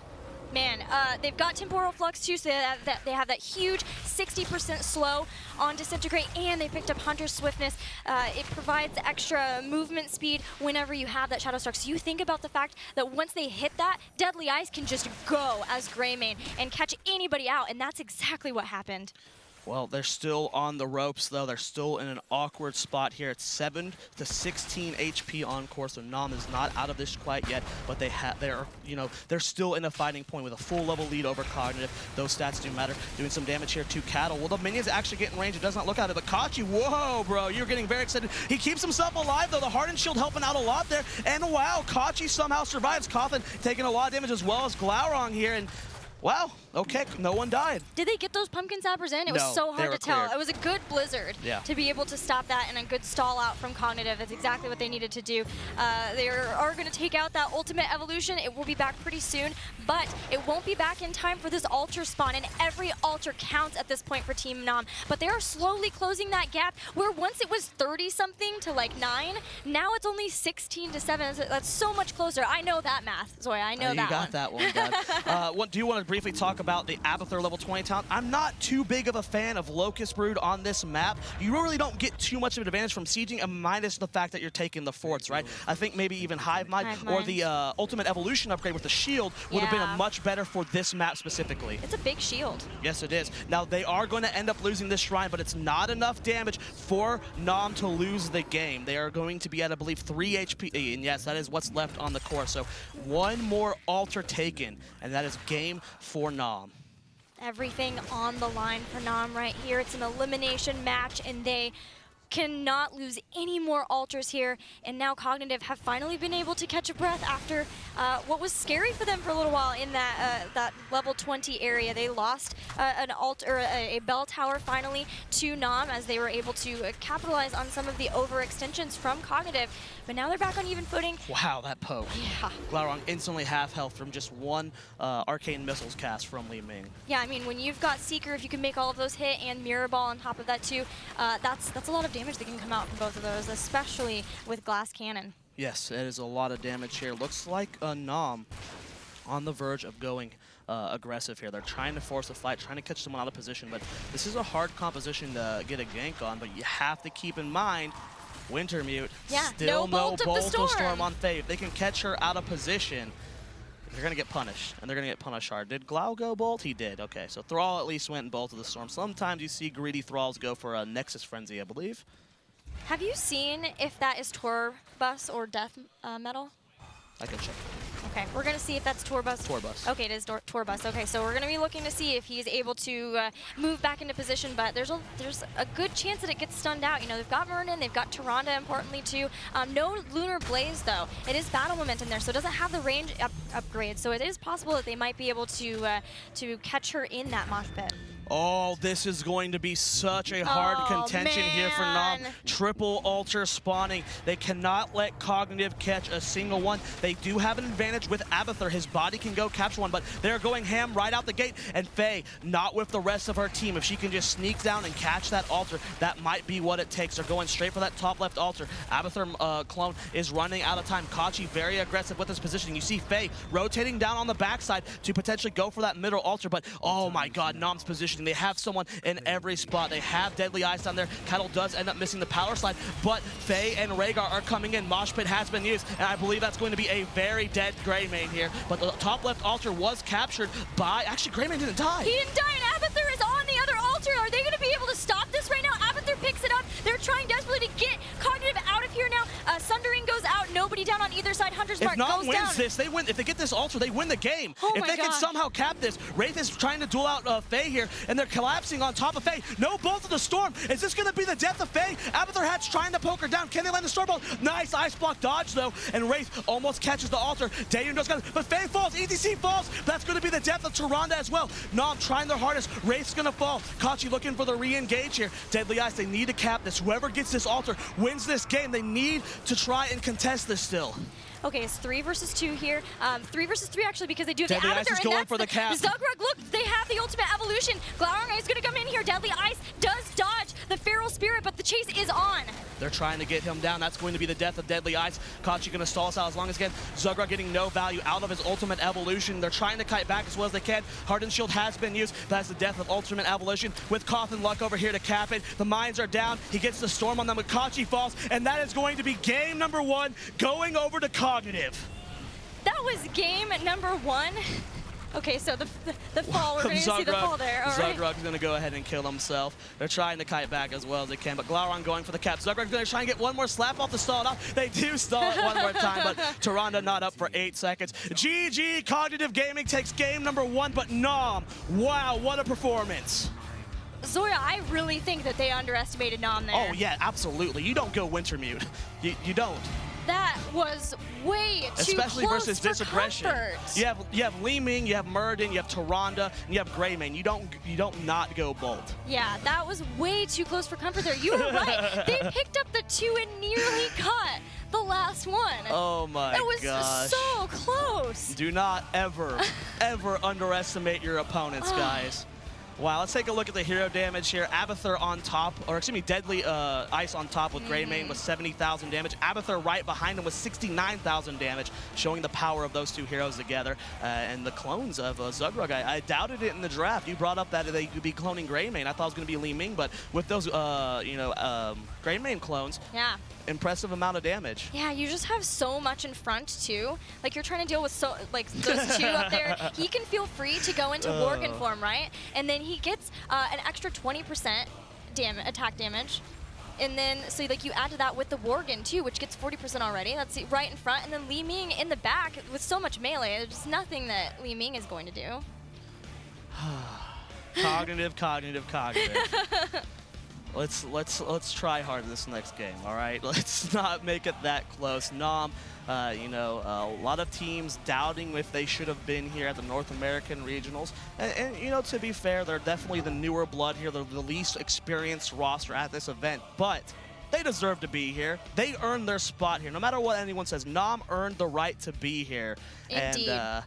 Man, they've got Temporal Flux too, so they have that huge 60% slow on Disintegrate, and they picked up Hunter's Swiftness. It provides extra movement speed whenever you have that Shadow Struck. So you think about the fact that once they hit that, Deadly Ice can just go as Greymane and catch anybody out, and that's exactly what happened. Well, they're still on the ropes, though. They're still in an awkward spot here. It's 7 to 16 HP on course, so Nam is not out of this quite yet, but they're still in a fighting point with a full level lead over Cognitive. Those stats do matter. Doing some damage here to Cattle. Well, the minions actually get in range. It does not look at it, but Kachi, whoa, bro, you're getting very excited. He keeps himself alive, though. The Hardened Shield helping out a lot there, and wow, Kachi somehow survives. Coffin taking a lot of damage as well as Glaurung here, and wow, okay, no one died. Did they get those pumpkin zappers in? It was so hard to tell. It was a good blizzard to be able to stop that, and a good stall out from Cognitive. That's exactly what they needed to do. They are going to take out that ultimate evolution. It will be back pretty soon, but it won't be back in time for this altar spawn, and every altar counts at this point for Team Nam. But they are slowly closing that gap where once it was 30-something to like 9, now it's only 16 to 7. That's so much closer. I know that math, Zoya. I know that one. You got that one, God. Do you want to briefly talk about the Abathur level 20 talent? I'm not too big of a fan of Locust Brood on this map. You really don't get too much of an advantage from sieging, minus the fact that you're taking the forts, right? I think maybe even Hive Mind or the Ultimate Evolution upgrade with the shield would have been much better for this map specifically. It's a big shield. Yes, it is. Now, they are going to end up losing this shrine, but it's not enough damage for Nam to lose the game. They are going to be at, I believe, 3 HP, and yes, that is what's left on the core. So one more altar taken, and that is game for Nam. Everything on the line for Nam right here. It's an elimination match, and they cannot lose any more altars here. And now Cognitive have finally been able to catch a breath after what was scary for them for a little while in that level 20 area. They lost a bell tower finally to Nam as they were able to capitalize on some of the overextensions from Cognitive. But now they're back on even footing. Wow, that poke. Yeah. Glaurung instantly half health from just one Arcane Missiles cast from Li Ming. Yeah, I mean, when you've got Seeker, if you can make all of those hit, and Mirror Ball on top of that too, that's a lot of damage that can come out from both of those, especially with Glass Cannon. Yes, it is a lot of damage here. Looks like Nam on the verge of going aggressive here. They're trying to force a fight, trying to catch someone out of position, but this is a hard composition to get a gank on, but you have to keep in mind Wintermute, still no Bolt of Storm on Faye. If they can catch her out of position, they're going to get punished, and they're going to get punished hard. Did Glau go Bolt? He did. Okay, so Thrall at least went and bolted the Storm. Sometimes you see greedy Thralls go for a Nexus Frenzy, I believe. Have you seen if that is Tor Bus or Death Metal? I can check. Okay, we're going to see if that's Tor Bus. Tor Bus. Okay, it is Tor Bus. Okay, so we're going to be looking to see if he's able to move back into position, but there's a good chance that it gets stunned out. You know, they've got Mernon, they've got Tyrande importantly too. No Lunar Blaze though. It is Battle Momentum there, so it doesn't have the range upgrade, so it is possible that they might be able to catch her in that mosh pit. Oh, this is going to be such a hard contention here for Nam. Triple altar spawning. They cannot let Cognitive catch a single one. They do have an advantage with Abathur. His body can go capture one, but they're going ham right out the gate. And Faye, not with the rest of her team. If she can just sneak down and catch that altar, that might be what it takes. They're going straight for that top left altar. Abathur clone is running out of time. Kachi very aggressive with his positioning. You see Faye rotating down on the backside to potentially go for that middle altar, but oh my god, Nam's positioning. They have someone in every spot. They have Deadly Ice down there. Kettle does end up missing the power slide, but Faye and Rhaegar are coming in. Mosh Pit has been used, and I believe that's going to be a very dead Greymane here. But the top left altar was captured by... Actually, Greymane didn't die. He didn't die, and Abathur is on the other altar. Are they going to be able to stop this right now? Abathur picks it up. They're trying desperately to get Cognitive out of here now. Sundering goes out, nobody down on either side. Hunter's Mark goes down. If Nom wins this, they win. If they get this ultra, they win the game. Oh if they can somehow cap this, Wraith is trying to duel out Faye here, and they're collapsing on top of Faye. No bolt of the Storm. Is this going to be the death of Faye? Abathur Hatch trying to poke her down. Can they land the Storm Bolt? Nice ice block dodge, though, and Wraith almost catches the altar. Dayon does good, but Faye falls. ETC falls. That's going to be the death of Tyrande as well. Nom trying their hardest. Wraith's going to fall. Kachi looking for the re-engage here. Deadly Ice, they need to cap this. Whoever gets this altar wins this game. They need to try and contest this still. Okay, it's 3 versus 2 here. 3 versus 3 actually, because they do have Deadly the Abathur, Ice is going for the cap. Zugrug, look, they have the ultimate evolution. Glaurung is going to come in here. Deadly Ice does dodge the Feral Spirit, but the chase is on. They're trying to get him down. That's going to be the death of Deadly Ice. Kachi going to stall us out as long as again. Zugrug getting no value out of his ultimate evolution. They're trying to kite back as well as they can. Hardened Shield has been used. That's the death of ultimate evolution with Coffin Luck over here to cap it. The mines are down. He gets the storm on them, but Kachi falls, and that is going to be game number 1 going over to Cognitive. That was game number 1. Okay, so the fall, we're going to see the fall there. Zugrug's going to go ahead and kill himself. They're trying to kite back as well as they can, but Glaurung going for the cap. Zugrug's going to try and get one more slap off to stall it off. They do stall it one more time, but Tyrande not up for 8 seconds. GG, Cognitive Gaming takes game number 1, but Nom, wow, what a performance. Zoya, I really think that they underestimated Nom there. Oh, yeah, absolutely. You don't go Wintermute. You don't. That was way too Especially close versus for Disaggression. comfort. You have Li Ming, you have Muradin, you have Tyrande, and you have Greymane. You don't not go Bolt. Yeah, that was way too close for comfort there. You were right. They picked up the 2 and nearly cut the last one. Oh my gosh. That was so close. Do not ever, ever underestimate your opponents, guys. Wow, let's take a look at the hero damage here. Abathur on top, or excuse me, Deadly Ice on top with Greymane with 70,000 damage. Abathur right behind him with 69,000 damage, showing the power of those 2 heroes together. And the clones of Zugrug, I doubted it in the draft. You brought up that they could be cloning Greymane. I thought it was going to be Li Ming, but with those, Greymane clones, yeah. Impressive amount of damage. Yeah, you just have so much in front too. Like you're trying to deal with those 2 up there. He can feel free to go into Worgen form, right? And then he gets an extra 20% attack damage. And then, so like you add to that with the Worgen too, which gets 40% already. That's right in front. And then Li Ming in the back with so much melee. There's nothing that Li Ming is going to do. Cognitive. Let's try hard this next game, all right? Let's not make it that close. Nom, a lot of teams doubting if they should have been here at the North American Regionals. And to be fair, they're definitely the newer blood here. They're the least experienced roster at this event, but they deserve to be here. They earned their spot here. No matter what anyone says, Nom earned the right to be here. Indeed. And,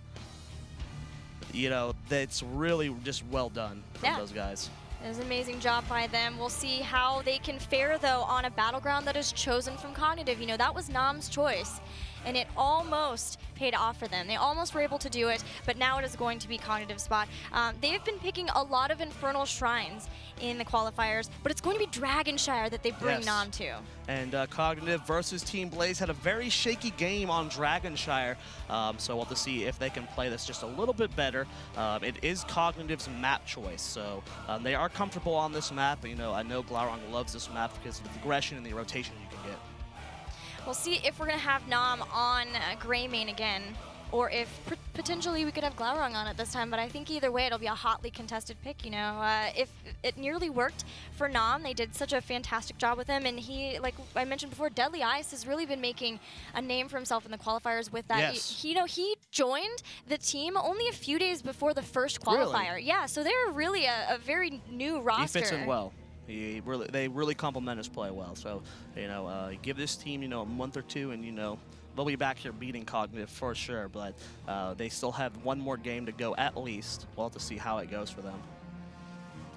that's really just well done from those guys. It was an amazing job by them. We'll see how they can fare, though, on a battleground that is chosen from Cognitive. That was Nom's choice, and it almost paid off for them. They almost were able to do it, but now it is going to be Cognitive's spot. They've been picking a lot of Infernal Shrines in the qualifiers, but it's going to be Dragonshire that they bring Nom to. And Cognitive versus Team Blaze had a very shaky game on Dragonshire, so we'll have to see if they can play this just a little bit better. It is Cognitive's map choice, so they are comfortable on this map. I know Glaurung loves this map because of the aggression and the rotation you can get. We'll see if we're going to have Nom on Greymane again, or if potentially we could have Glaurung on it this time, but I think either way it'll be a hotly contested pick, If it nearly worked for Nom, they did such a fantastic job with him, and he, like I mentioned before, Deadly Ice has really been making a name for himself in the qualifiers with that. Yes. He joined the team only a few days before the first qualifier. Really? Yeah, so they're really a very new roster. He fits in well. They really complement his play well. So, give this team, a month or 2, and, they'll be back here beating Cognitive for sure. But they still have one more game to go at least. We'll have to see how it goes for them.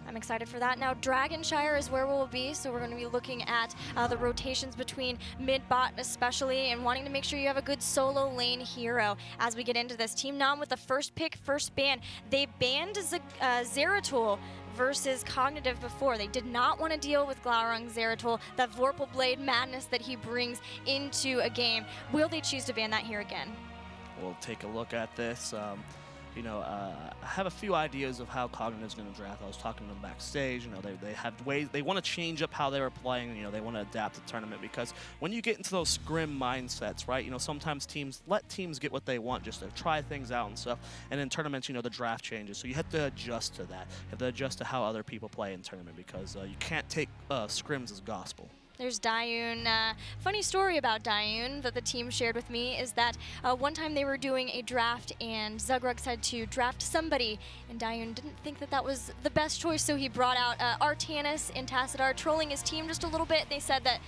I'm excited for that. Now, Dragonshire is where we'll be, so we're going to be looking at the rotations between mid-bot especially, and wanting to make sure you have a good solo lane hero as we get into this. Team Nom with the first pick, first ban. They banned Zeratul versus Cognitive before. They did not want to deal with Glaurung Zeratul, that Vorpal Blade madness that he brings into a game. Will they choose to ban that here again? We'll take a look at this. you know, I have a few ideas of how Cognitive's going to draft. I was talking to them backstage. You know, they have ways, they want to change up how they were playing. You know, they want to adapt the tournament because when you get into those scrim mindsets, right, you know, sometimes teams let teams get what they want just to try things out and stuff. And in tournaments, you know, the draft changes. So you have to adjust to that. You have to adjust to how other people play in tournament because you can't take scrims as gospel. There's Dayun. Funny story about Dayun that the team shared with me is that one time they were doing a draft and Zugrug said to draft somebody, and Dayun didn't think that that was the best choice, so he brought out Artanis and Tassadar, trolling his team just a little bit. They said that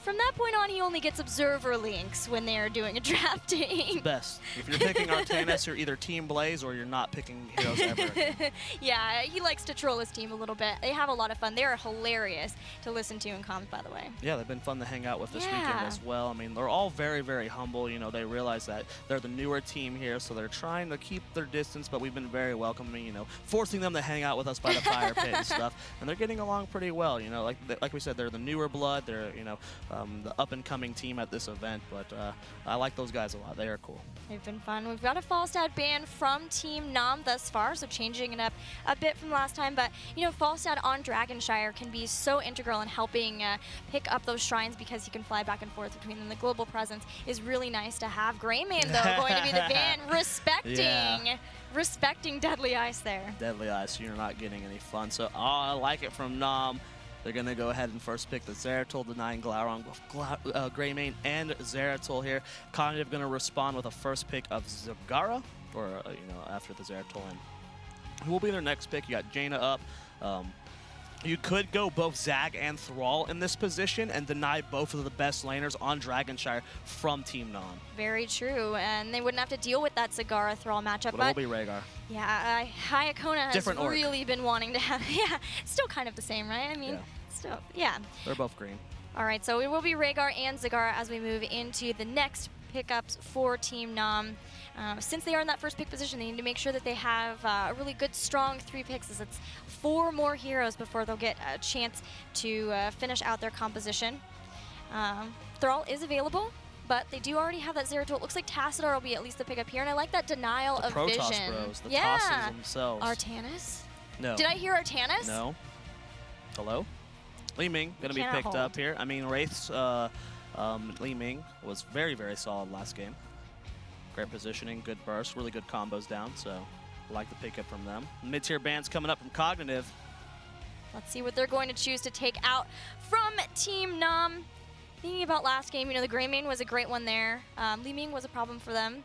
from that point on, he only gets observer links when they are doing a drafting. Best. If you're picking Artanis, you're either Team Blaze or you're not picking heroes ever again. Yeah, he likes to troll his team a little bit. They have a lot of fun. They are hilarious to listen to in comms, by the way. Yeah, they've been fun to hang out with this weekend as well. I mean, they're all very, very humble. You know, they realize that they're the newer team here, so they're trying to keep their distance, but we've been very welcoming, you know, forcing them to hang out with us by the fire pit and stuff, and they're getting along pretty well. You know, like we said, they're the newer blood. They're, you know, the up-and-coming team at this event, but I like those guys a lot. They are cool. They've been fun. We've got a Falstad ban from Team Nom thus far, so changing it up a bit from last time, but you know, Falstad on Dragonshire can be so integral in helping pick up those shrines because he can fly back and forth between them. The global presence is really nice to have. Greymane, though, going to be the ban, respecting Deadly Ice there. Deadly Ice, so you're not getting any fun. So I like it from Nom. They're going to go ahead and first pick the Zeratul, denying Glaurung, Greymane, and Zeratul here. Cognitive going to respond with a first pick of Zagara, or, you know, after the Zeratul. And who will be their next pick? You got Jaina up. You could go both Zag and Thrall in this position and deny both of the best laners on Dragonshire from Team Nom. Very true, and they wouldn't have to deal with that Zagara Thrall matchup. But it will be Rhaegar. Yeah, Hayakona has really been wanting to have. Yeah, still kind of the same, right? I mean, still, yeah. They're both green. All right, so it will be Rhaegar and Zagara as we move into the next pickups for Team Nom. Since they are in that first pick position, they need to make sure that they have a really good, strong 3 picks. As it's 4 more heroes before they'll get a chance to finish out their composition. Thrall is available, but they do already have that Zeratul. It looks like Tassadar will be at least the pickup here, and I like that denial of Protoss vision. Bros, the tosses themselves. Artanis? No. Did I hear Artanis? No. Hello? Li Ming going to be picked up here. I mean, Wraith's Li Ming was very, very solid last game. Great positioning, good burst, really good combos down, so I like the pickup from them. Mid-tier bands coming up from Cognitive. Let's see what they're going to choose to take out from Team Nom. Thinking about last game, you know, the Greymane was a great one there. Li Ming was a problem for them.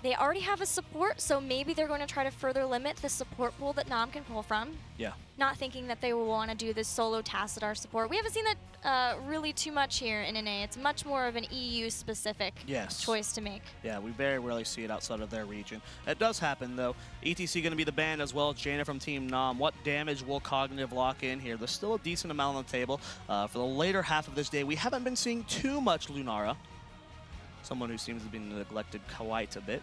They already have a support, so maybe they're going to try to further limit the support pool that Nom can pull from. Yeah. Not thinking that they will want to do this solo Tassadar support. We haven't seen that really too much here in NA. It's much more of an EU-specific choice to make. Yeah, we very rarely see it outside of their region. It does happen, though. ETC going to be the band as well as Jaina from Team Nom. What damage will Cognitive lock in here? There's still a decent amount on the table. For the later half of this day, we haven't been seeing too much Lunara. Someone who seems to be neglected quite a bit.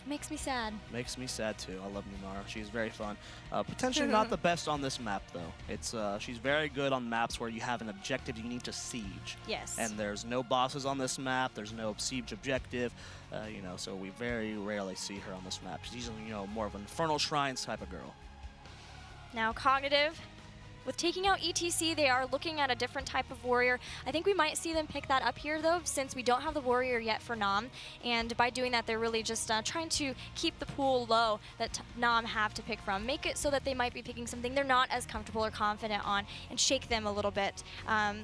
Makes me sad. Makes me sad too. I love Lunara. She's very fun. Potentially not the best on this map though. It's she's very good on maps where you have an objective you need to siege. Yes. And there's no bosses on this map. There's no siege objective. You know, so we very rarely see her on this map. She's usually, you know, more of an Infernal Shrines type of girl. Now Cognitive. With taking out ETC, they are looking at a different type of warrior. I think we might see them pick that up here, though, since we don't have the warrior yet for Nom. And by doing that, they're really just trying to keep the pool low that Nom have to pick from. Make it so that they might be picking something they're not as comfortable or confident on and shake them a little bit.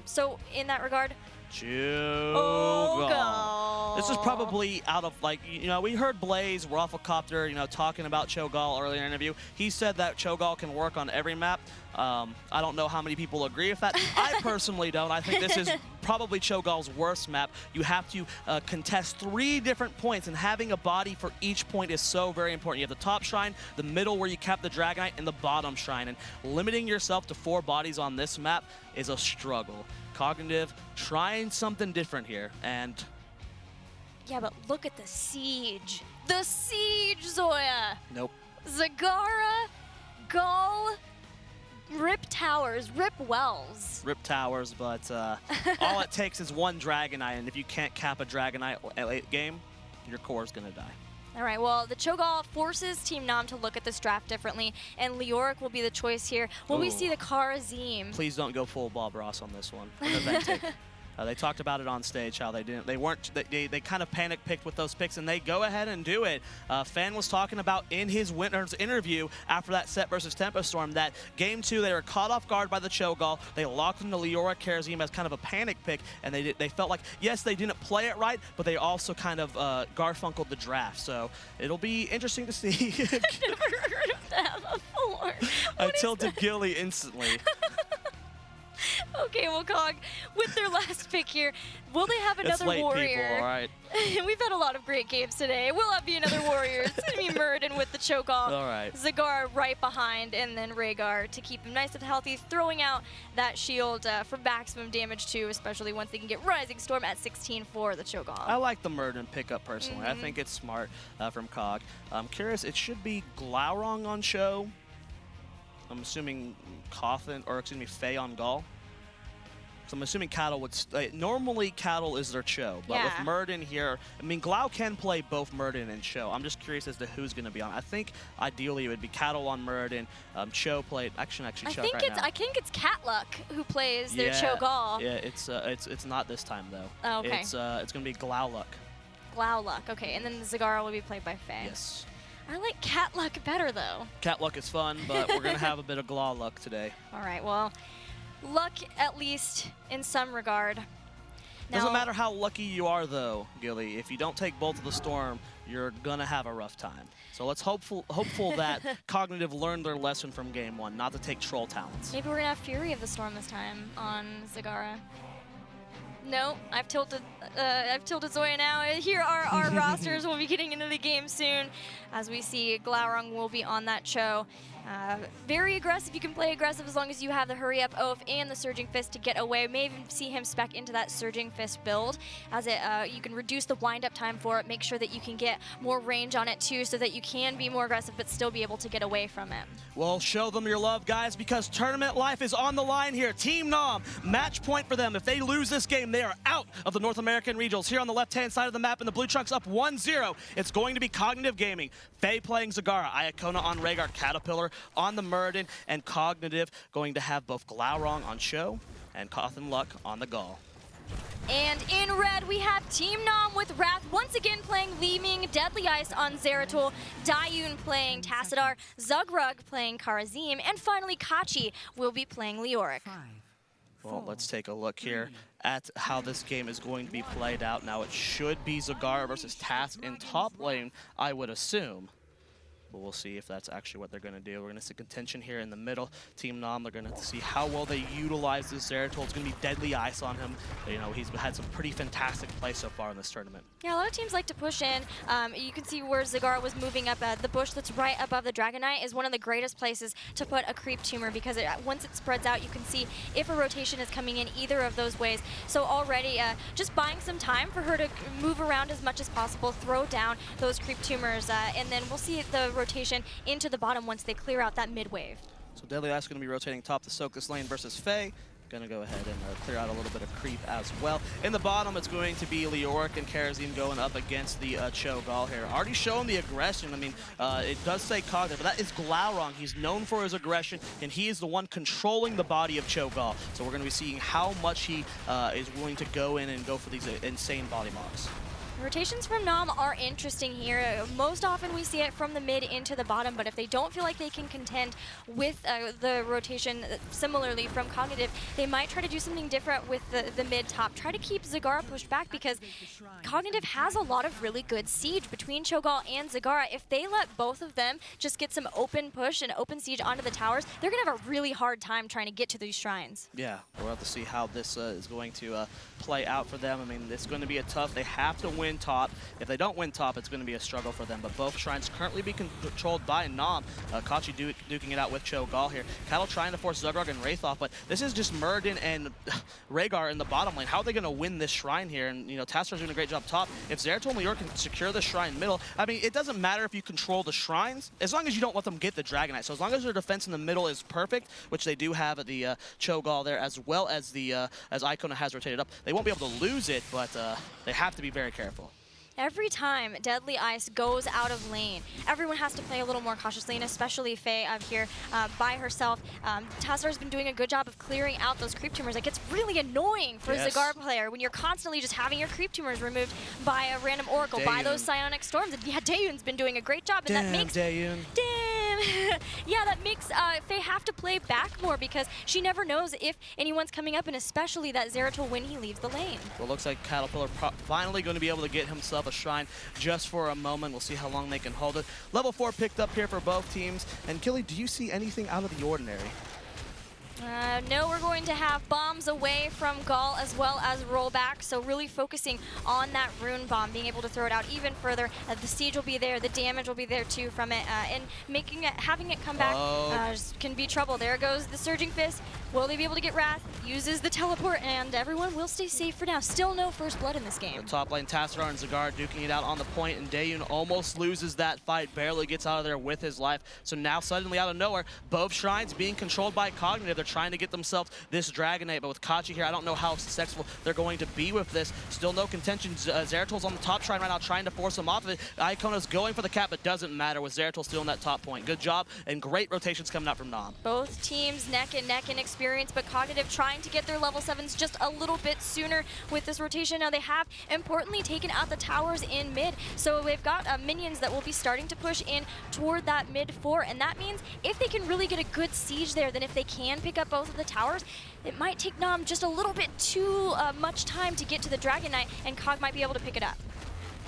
So in that regard, Cho'Gall. This is probably out of, like, you know, we heard Blaze, Rafflecopter, you know, talking about Cho'Gall earlier in the interview. He said that Cho'Gall can work on every map. I don't know how many people agree with that. I personally don't. I think this is probably Cho'Gall's worst map. You have to contest 3 different points, and having a body for each point is so very important. You have the top shrine, the middle where you cap the Dragonite, and the bottom shrine. And limiting yourself to 4 bodies on this map is a struggle. Cognitive trying something different here, and yeah, but look at the siege. The siege, Zoya. Nope. Zagara, Gall, Rip Towers, Rip Wells. Rip Towers, but all it takes is 1 Dragonite, and if you can't cap a Dragonite at late game, your core is gonna die. All right, well, the Cho'Gall forces Team Nam to look at this draft differently, and Leoric will be the choice here. Will we see the Kharazim? Please don't go full Bob Ross on this one. They talked about it on stage, how they kind of panic picked with those picks, and they go ahead and do it. Fan was talking about in his winner's interview after that set versus Tempo Storm that Game 2 they were caught off guard by the Cho'Gall. They locked into Leoric Kharazim as kind of a panic pick, and they felt like, yes, they didn't play it right, but they also kind of Garfunkeled the draft. So it'll be interesting to see. I've never heard of that before. I tilted Gilly instantly. Okay, well, Cog, with their last pick here, will they have another it's late, warrior? People, all right. We've had a lot of great games today. Will it be another warrior? It's going to be Muradin with the Cho'Gall. All right. Zagara right behind, and then Rhaegar to keep him nice and healthy, throwing out that shield for maximum damage too, especially once they can get Rising Storm at 16 for the Cho'Gall. I like the Muradin pickup personally. I think it's smart from Cog. I'm curious, it should be Glaurung on Cho. I'm assuming Faye on Gall. So I'm assuming Cattle would... normally, Cattle is their Cho, but with Muradin here... I mean, Glau can play both Muradin and Cho. I'm just curious as to who's going to be on. I think, ideally, it would be Cattle on Muradin. Cho played... Actually, Chuck right now. I think it's Catluck who plays their Cho'Gall. Yeah, it's not this time, though. Oh, okay. It's going to be Glauluck. Glauluck, okay. And then Zagara will be played by Faye. Yes. I like Catluck better, though. Catluck is fun, but we're going to have a bit of Glauluck today. All right, well... Luck, at least, in some regard. Doesn't matter how lucky you are, though, Gilly. If you don't take Bolt of the Storm, you're going to have a rough time. So let's hopeful that Cognitive learned their lesson from Game 1, not to take Troll talents. Maybe we're going to have Fury of the Storm this time on Zagara. No, I've tilted Zoya now. Here are our rosters. We'll be getting into the game soon. As we see, Glaurung will be on that Cho. Very aggressive. You can play aggressive as long as you have the Hurry Up Oath and the Surging Fist to get away. May even see him spec into that Surging Fist build, as you can reduce the wind-up time for it, make sure that you can get more range on it too, so that you can be more aggressive but still be able to get away from it. Well, show them your love, guys, because tournament life is on the line here. Team Nam, match point for them. If they lose this game, they are out of the North American Regionals. Here on the left-hand side of the map, and the Blue Trunks up 1-0. It's going to be Cognitive Gaming. Faye playing Zagara, Iacona on Rhaegar, Caterpillar on the Muradin, and Cognitive going to have both Glaurung on Cho and Cothan Luck on the Gall. And in red, we have Team Nam with Wrath once again playing Leeming, Deadly Ice on Zeratul, Dayun playing Tassadar, Zugrug playing Kharazim, and finally Kachi will be playing Leoric. Well, let's take a look here at how this game is going to be played out. Now, it should be Zagara versus Tass in top lane, I would assume. But we'll see if that's actually what they're going to do. We're going to see contention here in the middle. Team Nam, they're going to see how well they utilize this Zeratul. It's going to be Deadly Ice on him. You know, he's had some pretty fantastic play so far in this tournament. Yeah, a lot of teams like to push in. You can see where Zagara was moving up. The bush that's right above the Dragon Knight is one of the greatest places to put a creep tumor, because once it spreads out, you can see if a rotation is coming in either of those ways. So already, just buying some time for her to move around as much as possible, throw down those creep tumors, and then we'll see the rotation into the bottom once they clear out that mid wave. So Deadly Ice going to be rotating top the Sokas lane versus Faye. Going to go ahead and clear out a little bit of creep as well. In the bottom, it's going to be Leoric and Kharazim going up against the Cho'Gall here. Already showing the aggression. I mean, it does say Cognitive, but that is Glaurung. He's known for his aggression, and he is the one controlling the body of Cho'Gall. So we're going to be seeing how much he is willing to go in and go for these insane body mocks. Rotations from Nam are interesting here. Most often we see it from the mid into the bottom, but if they don't feel like they can contend with the rotation similarly from Cognitive, they might try to do something different with the mid-top. Try to keep Zagara pushed back, because Cognitive has a lot of really good siege between Cho'Gall and Zagara. If they let both of them just get some open push and open siege onto the towers, they're going to have a really hard time trying to get to these shrines. Yeah, we'll have to see how this is going to play out for them. I mean, it's going to be a tough, they have to win top. If they don't win top, it's going to be a struggle for them. But both shrines currently be controlled by Nam. Kachi duking it out with Cho'Gall here. Cattle trying to force Zugrug and Wraith off, but this is just Muradin and Rhaegar in the bottom lane. How are they going to win this shrine here? And, you know, Tassador's doing a great job top. If Zeratul and Leoric can secure the shrine middle, I mean, it doesn't matter if you control the shrines, as long as you don't let them get the Dragon Knight. So as long as their defense in the middle is perfect, which they do have at the Cho'Gall there, as well as the as Iacona has rotated up, they won't be able to lose it, but they have to be very careful. every time Deadly Ice goes out of lane, everyone has to play a little more cautiously, and especially Faye up here by herself. Tassar's been doing a good job of clearing out those creep tumors. It gets really annoying for a Zagar player when you're constantly just having your creep tumors removed by a random Oracle, by those Psionic Storms. And yeah, Daeyoon's been doing a great job, and that makes Daeyoon. yeah, that makes Faye have to play back more because she never knows if anyone's coming up, and especially that Zeratul when he leaves the lane. Well, it looks like Caterpillar finally going to be able to get himself a shrine just for a moment. We'll see how long they can hold it. Level 4 picked up here for both teams. And Killy, do you see anything out of the ordinary? No, we're going to have bombs away from Gall as well as rollback, so really focusing on that rune bomb, being able to throw it out even further. The siege will be there, the damage will be there too from it, and making it, having it come back can be trouble. There goes the Surging Fist. Will they be able to get Wrath? Uses the teleport, and everyone will stay safe for now. Still no first blood in this game. The top lane, Tassar and Zagar duking it out on the point, and Daeyoon almost loses that fight, barely gets out of there with his life. So now suddenly out of nowhere, both shrines being controlled by Cognitive. They're trying to get themselves this Dragon Knight, but with Kachi here, I don't know how successful they're going to be with this. Still no contention. Zeratul's on the top shrine right now, trying to force him off of it. Ikona's going for the cap, but doesn't matter with Zeratul still in that top point. Good job, and great rotations coming out from Nam. Both teams neck and neck in experience, but Cognitive trying to get their level 7s just a little bit sooner with this rotation. Now they have, importantly, taken out the towers in mid, so they've got minions that will be starting to push in toward that mid 4, and that means if they can really get a good siege there, then if they can pick up both of the towers, it might take Nam just a little bit too much time to get to the Dragon Knight, and Cog might be able to pick it up.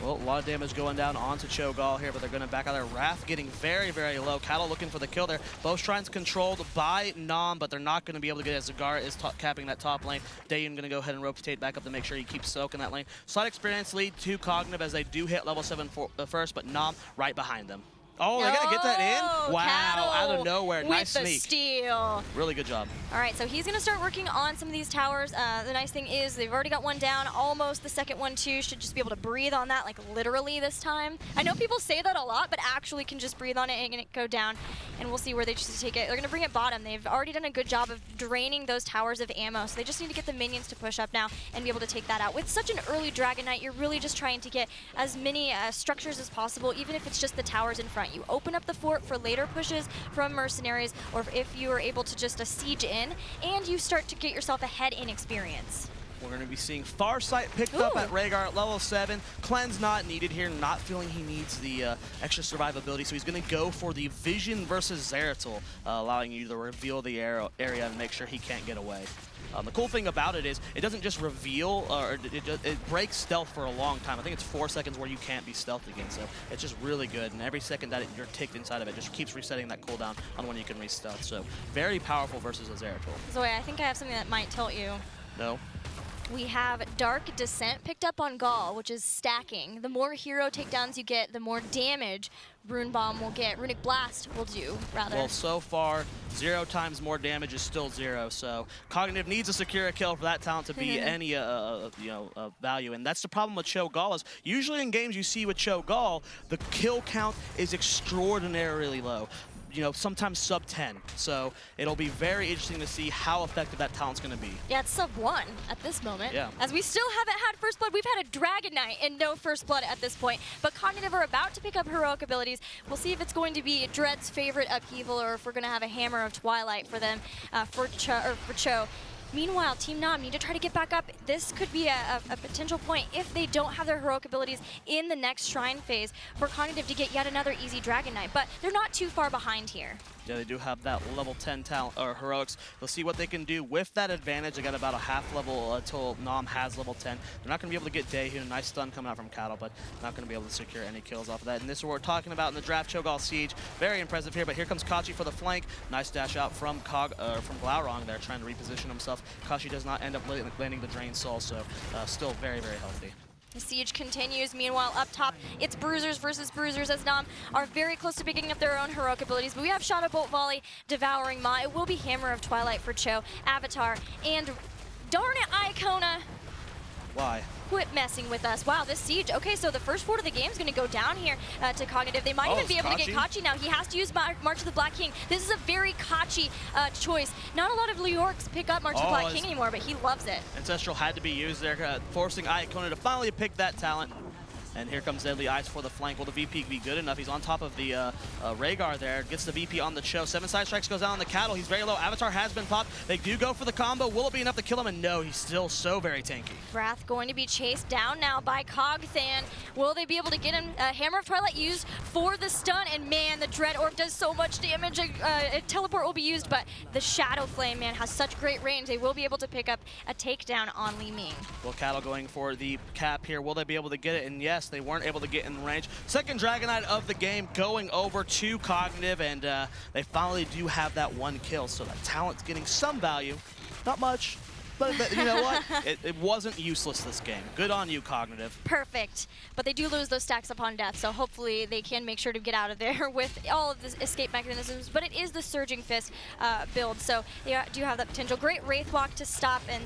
Well, a lot of damage going down onto Cho'Gall here, but they're going to back out there. Wrath getting very, very low. Cattle looking for the kill there. Both shrines controlled by Nam, but they're not going to be able to get it as Zagar is capping that top lane. Daeyoon going to go ahead and rotate back up to make sure he keeps soaking that lane. Slight experience lead to Cognitive as they do hit level 7 first, but Nam right behind them. Oh, they're going to get that in? Wow, Cattle out of nowhere. with Nice the sneak. Steal. Really good job. All right, so he's going to start working on some of these towers. The nice thing is they've already got one down. Almost the second one, too. Should just be able to breathe on that, like literally this time. I know people say that a lot, but actually can just breathe on it and it go down. And we'll see where they choose to take it. They're going to bring it bottom. They've already done a good job of draining those towers of ammo, so they just need to get the minions to push up now and be able to take that out. With such an early Dragon Knight, you're really just trying to get as many structures as possible, even if it's just the towers in front. You open up the fort for later pushes from mercenaries, or if you are able to just siege in, and you start to get yourself ahead in experience. We're going to be seeing Farsight picked up at Rhaegar at level 7. Cleanse not needed here, not feeling he needs the extra survivability, so he's going to go for the Vision versus Zeratul, allowing you to reveal the area and make sure he can't get away. The cool thing about it is it doesn't just reveal, or it breaks stealth for a long time. I think it's 4 seconds where you can't be stealthed again, so it's just really good. And every second that you're ticked inside of it just keeps resetting that cooldown on when you can re-stealth. So very powerful versus a Zeratul. Zoe, I think I have something that might tilt you. No? We have Dark Descent picked up on Gall, which is stacking. The more hero takedowns you get, the more damage Rune Bomb will get. Runic Blast will do, rather. Well, so far, 0 times more damage is still 0, so Cognitive needs to secure a kill for that talent to be any value, and that's the problem with Cho'Gall is usually in games you see with Cho'Gall, the kill count is extraordinarily low. You know, sometimes sub 10. So it'll be very interesting to see how effective that talent's going to be. Yeah, it's sub 1 at this moment. Yeah. As we still haven't had first blood. We've had a Dragon Knight and no first blood at this point. But Cognitive are about to pick up heroic abilities. We'll see if it's going to be Dread's favorite upheaval or if we're going to have a Hammer of Twilight for them, for Cho. Meanwhile, Team Nam need to try to get back up. This could be a potential point if they don't have their heroic abilities in the next Shrine phase for Cognitive to get yet another easy Dragon Knight, but they're not too far behind here. Yeah, they do have that level 10 talent or heroics. They'll see what they can do with that advantage. They got about a half level until Nam has level 10. They're not going to be able to get Daeyoon. Nice stun coming out from Cattle, but not going to be able to secure any kills off of that. And this is what we're talking about in the draft. Cho'Gall Siege, very impressive here. But here comes Kachi for the flank. Nice dash out from Glaurung there, trying to reposition himself. Kachi does not end up landing the Drain Soul, so still very, very healthy. The siege continues. Meanwhile, up top, it's Bruisers versus Bruisers as Nam are very close to picking up their own heroic abilities. But we have Shadow Bolt Volley, Devouring Maw. It will be Hammer of Twilight for Cho, Avatar, and darn it, Icona. Why? Quit messing with us. Wow, this siege. Okay, so the first fort of the game is going to go down here to Cognitive. They might even be able to get Kachi now. He has to use March of the Black King. This is a very Kachi choice. Not a lot of Leorcs pick up March of the Black King anymore, but he loves it. Ancestral had to be used there, forcing Icona to finally pick that talent. And here comes Deadly Ice for the flank. Will the VP be good enough? He's on top of the Rhaegar there. Gets the VP on the Cho. 7 side strikes goes down on the Cattle. He's very low. Avatar has been popped. They do go for the combo. Will it be enough to kill him? And no, he's still so very tanky. Wrath going to be chased down now by Cogthan. Will they be able to get him? Hammer of Twilight used for the stun, and man, the Dread Orb does so much damage. A teleport will be used, but the Shadow Flame, man, has such great range. They will be able to pick up a takedown on Li Ming. Well, Cattle going for the cap here. Will they be able to get it? And yes, they weren't able to get in range. Second Dragonite of the game going over to Cognitive, and they finally do have that one kill, so that talent's getting some value. Not much, but you know what? It wasn't useless this game. Good on you, Cognitive. Perfect. But they do lose those stacks upon death, so hopefully they can make sure to get out of there with all of the escape mechanisms. But it is the Surging Fist build, so they do have that potential. Great Wraith Walk to stop and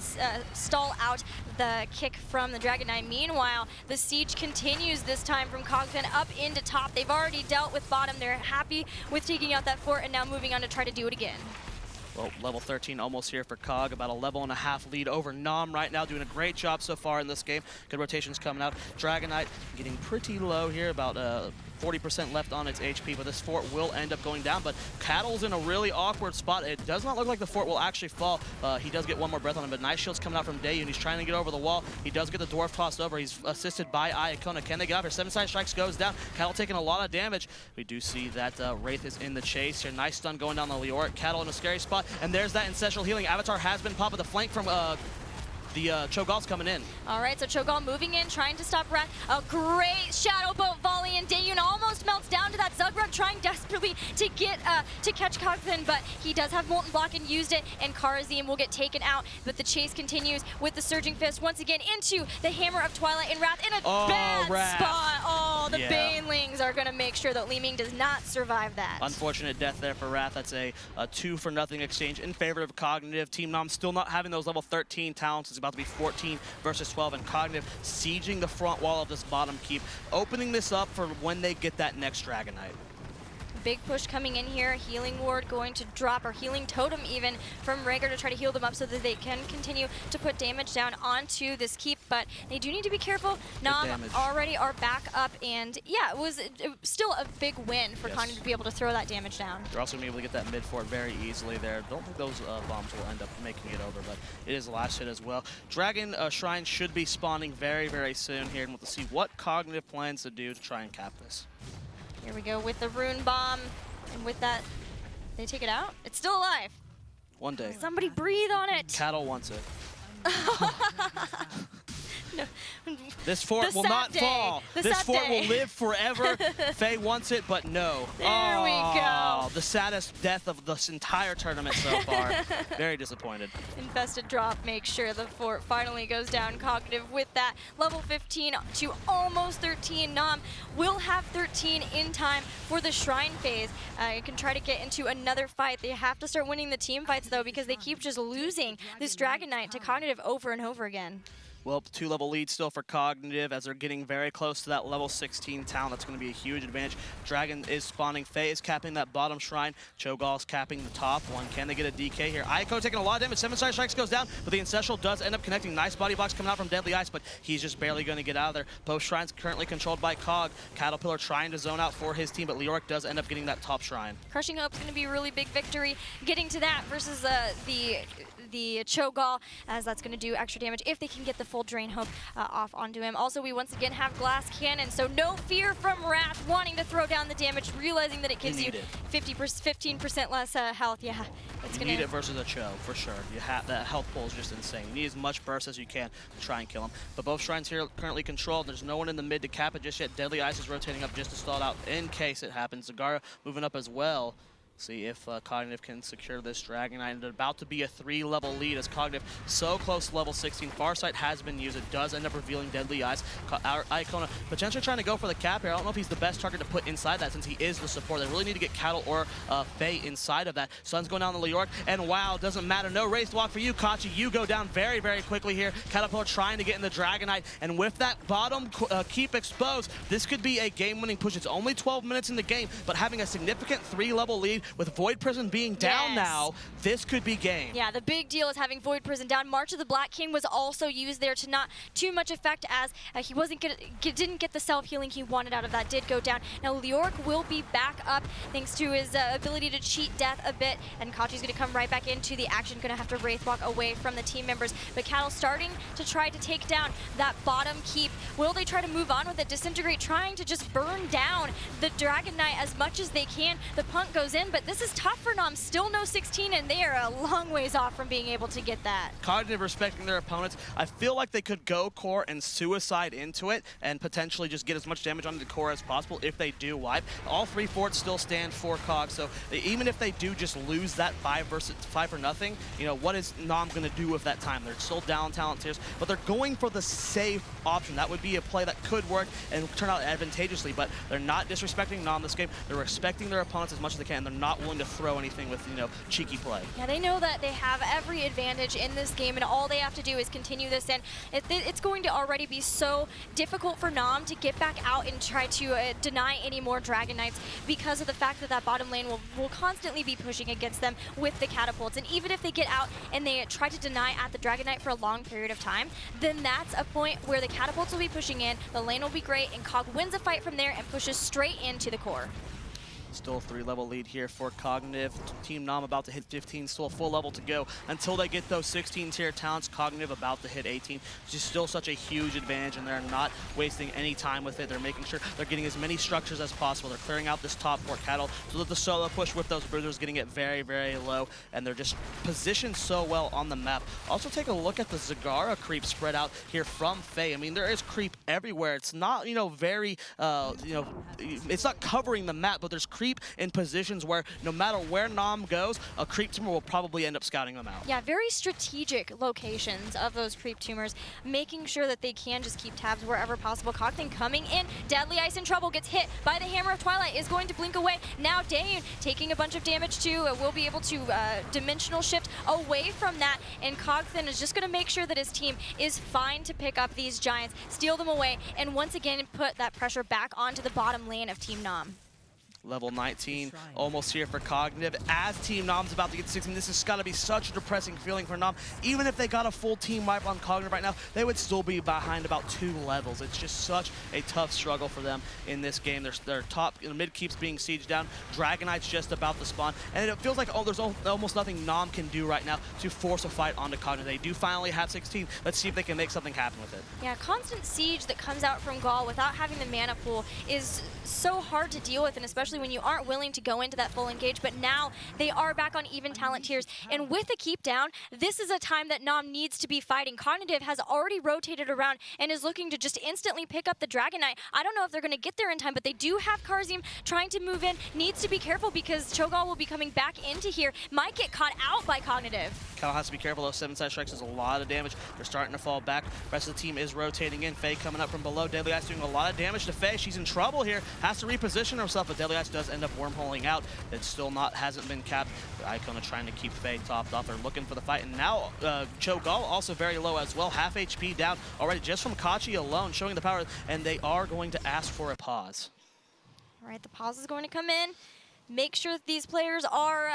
stall out the kick from the Dragon Knight. Meanwhile, the siege continues this time from Cogfin up into top. They've already dealt with bottom. They're happy with taking out that fort and now moving on to try to do it again. Well, level 13 almost here for Cog, about a level and a half lead over Nom right now, doing a great job so far in this game. Good rotations coming out. Dragonite getting pretty low here, about 40% left on its HP, but this fort will end up going down. But Cattle's in a really awkward spot. It does not look like the fort will actually fall. He does get one more breath on him, but Nice Shield's coming out from Dayu, and he's trying to get over the wall. He does get the Dwarf tossed over. He's assisted by Iacona. Can they get out here? 7 side strikes goes down. Cattle taking a lot of damage. We do see that Wraith is in the chase here. Nice stun going down the Leoric. Cattle in a scary spot, and there's that ancestral healing. Avatar has been popped with the flank from the Cho'Gall's coming in. All right, so Cho'Gall moving in, trying to stop Wrath. A great Shadow Boat volley, and Daeyun almost melts down to that Zugrug, trying desperately to get to catch Cogthan, but he does have Molten Block and used it, and Kharazim will get taken out. But the chase continues with the Surging Fist once again into the Hammer of Twilight, and Wrath in a bad spot. Oh, the Banelings are going to make sure that Li Ming does not survive that. Unfortunate death there for Wrath. That's a 2-for-0 exchange in favor of Cognitive. Team Nom still not having those level 13 talents. It's about to be 14 versus 12, and Cognitive sieging the front wall of this bottom keep, opening this up for when they get that next Dragonite. Big push coming in here. Healing Ward going to drop, or Healing Totem even, from Rhaegar to try to heal them up so that they can continue to put damage down onto this keep. But they do need to be careful. Nom already are back up, and yeah, it was still a big win for Cognitive to be able to throw that damage down. They're also going to be able to get that mid fort very easily there. Don't think those bombs will end up making it over, but it is the last hit as well. Dragon Shrine should be spawning very, very soon here, and we'll see what Cognitive plans to do to try and cap this. Here we go with the Rune Bomb, and with that, they take it out. It's still alive. One day. Somebody breathe on it. Cattle wants it. No. This fort will not fall. This fort will live forever. Faye wants it, but no. There we go. The saddest death of this entire tournament so far. Very disappointed. Infested drop makes sure the fort finally goes down. Cognitive with that level 15 to almost 13. Nom will have 13 in time for the Shrine phase. You can try to get into another fight. They have to start winning the team fights, though, because they keep just losing this Dragon Knight to Cognitive over and over again. Well, 2-level lead still for Cognitive as they're getting very close to that level 16 talent. That's going to be a huge advantage. Dragon is spawning. Faye is capping that bottom shrine. Cho'Gall's capping the top one. Can they get a DK here? Aiko taking a lot of damage. 7 side strikes goes down, but the Ancestral does end up connecting. Nice body blocks coming out from Deadly Ice, but he's just barely going to get out of there. Both shrines currently controlled by Cog. Caterpillar trying to zone out for his team, but Leoric does end up getting that top shrine. Crushing Hope's going to be a really big victory getting to that versus the Cho'Gall, as that's going to do extra damage if they can get the full Drain Hope off onto him. Also, we once again have Glass Cannon, so no fear from Wrath wanting to throw down the damage, realizing that it gives you 15% less health. Yeah, it's you need it versus a Cho, for sure. You have that health pool is just insane. You need as much burst as you can to try and kill him. But both shrines here currently controlled. There's no one in the mid to cap it just yet. Deadly Ice is rotating up just to stall it out in case it happens. Zagara moving up as well. See if Cognitive can secure this Dragonite. And about to be a 3-level lead as Cognitive so close to level 16. Farsight has been used. It does end up revealing Deadly Eyes. Iacona potentially trying to go for the cap here. I don't know if he's the best target to put inside that since he is the support. They really need to get Cattle or Faye inside of that. Sun's going down to Leoric, and wow, doesn't matter. No race walk for you, Kachi. You go down very, very quickly here. Caterpillar trying to get in the Dragonite, and with that bottom keep exposed, this could be a game-winning push. It's only 12 minutes in the game, but having a significant 3-level lead with Void Prison being down now, this could be game. Yeah, the big deal is having Void Prison down. March of the Black King was also used there to not too much effect, as he didn't get the self-healing he wanted out of that, did go down. Now Leoric will be back up thanks to his ability to cheat death a bit, and Kachi's going to come right back into the action, going to have to Wraith Walk away from the team members. But Cattle starting to try to take down that bottom keep. Will they try to move on with it? Disintegrate trying to just burn down the Dragon Knight as much as they can. The punt goes in, but this is tough for Nom. Still no 16, and they are a long ways off from being able to get that. Cognitive respecting their opponents. I feel like they could go core and suicide into it and potentially just get as much damage onto the core as possible if they do wipe. All 3 forts still stand for Cog, so even if they do just lose that 5 for nothing, you know, what is Nom going to do with that time? They're still down talent tiers, but they're going for the safe option. That would be a play that could work and turn out advantageously, but they're not disrespecting Nom this game. They're respecting their opponents as much as they can. They're not willing to throw anything with, you know, cheeky play. Yeah, they know that they have every advantage in this game, and all they have to do is continue this, and it's going to already be so difficult for Nom to get back out and try to deny any more Dragon Knights because of the fact that that bottom lane will constantly be pushing against them with the catapults. And even if they get out and they try to deny at the Dragon Knight for a long period of time, then that's a point where the catapults will be pushing in, the lane will be great, and Cog wins a fight from there and pushes straight into the core. Still a 3-level lead here for Cognitive. Team Nom about to hit 15, still a full level to go until they get those 16 tier talents. Cognitive about to hit 18, which is still such a huge advantage, and they're not wasting any time with it. They're making sure they're getting as many structures as possible. They're clearing out this top 4 cattle so that the solo push with those bruisers getting it very, very low, and they're just positioned so well on the map. Also take a look at the Zagara creep spread out here from Faye. I mean, there is creep everywhere. It's not, you know, very, you know, it's not covering the map, but there's creep in positions where no matter where Nom goes, a creep tumor will probably end up scouting them out. Yeah, very strategic locations of those creep tumors, making sure that they can just keep tabs wherever possible. Cogton coming in, Deadly Ice in trouble, gets hit by the Hammer of Twilight, is going to blink away. Now Dane taking a bunch of damage too, will be able to dimensional shift away from that, and Cogton is just going to make sure that his team is fine to pick up these giants, steal them away, and once again put that pressure back onto the bottom lane of Team Nom. Level 19, almost here for Cognitive. As Team Nom's about to get 16, this has got to be such a depressing feeling for Nom. Even if they got a full team wipe on Cognitive right now, they would still be behind about 2 levels. It's just such a tough struggle for them in this game. Their top, mid keeps being sieged down. Dragon Knight's just about to spawn, and it feels like there's almost nothing Nom can do right now to force a fight onto Cognitive. They do finally have 16. Let's see if they can make something happen with it. Yeah, constant siege that comes out from Gaul without having the mana pool is so hard to deal with, and especially when you aren't willing to go into that full engage. But now they are back on even talent tiers, and with the keep down, this is a time that Nom needs to be fighting. Cognitive has already rotated around and is looking to just instantly pick up the Dragon Knight. I don't know if they're going to get there in time, but they do have Karzim trying to move in. Needs to be careful because Cho'Gall will be coming back into here. Might get caught out by Cognitive. Cal has to be careful. Those 7-side strikes is a lot of damage. They're starting to fall back. Rest of the team is rotating in. Faye coming up from below. Deadly Ice doing a lot of damage to Faye. She's in trouble here. Has to reposition herself, but Deadly Ice does end up wormholing out. It still hasn't been capped. Icona trying to keep Faye topped off. They're looking for the fight. And now Cho'Gall also very low as well. Half HP down already just from Kachi alone, showing the power. And they are going to ask for a pause. All right, the pause is going to come in. Make sure that these players are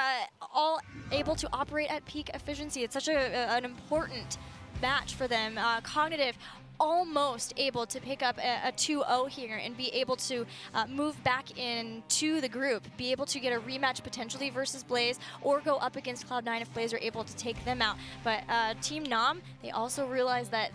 all able to operate at peak efficiency. It's such an important match for them. Cognitive almost able to pick up a 2-0 here and be able to move back into the group, be able to get a rematch potentially versus Blaze, or go up against Cloud9 if Blaze are able to take them out. But Team Nom, they also realize that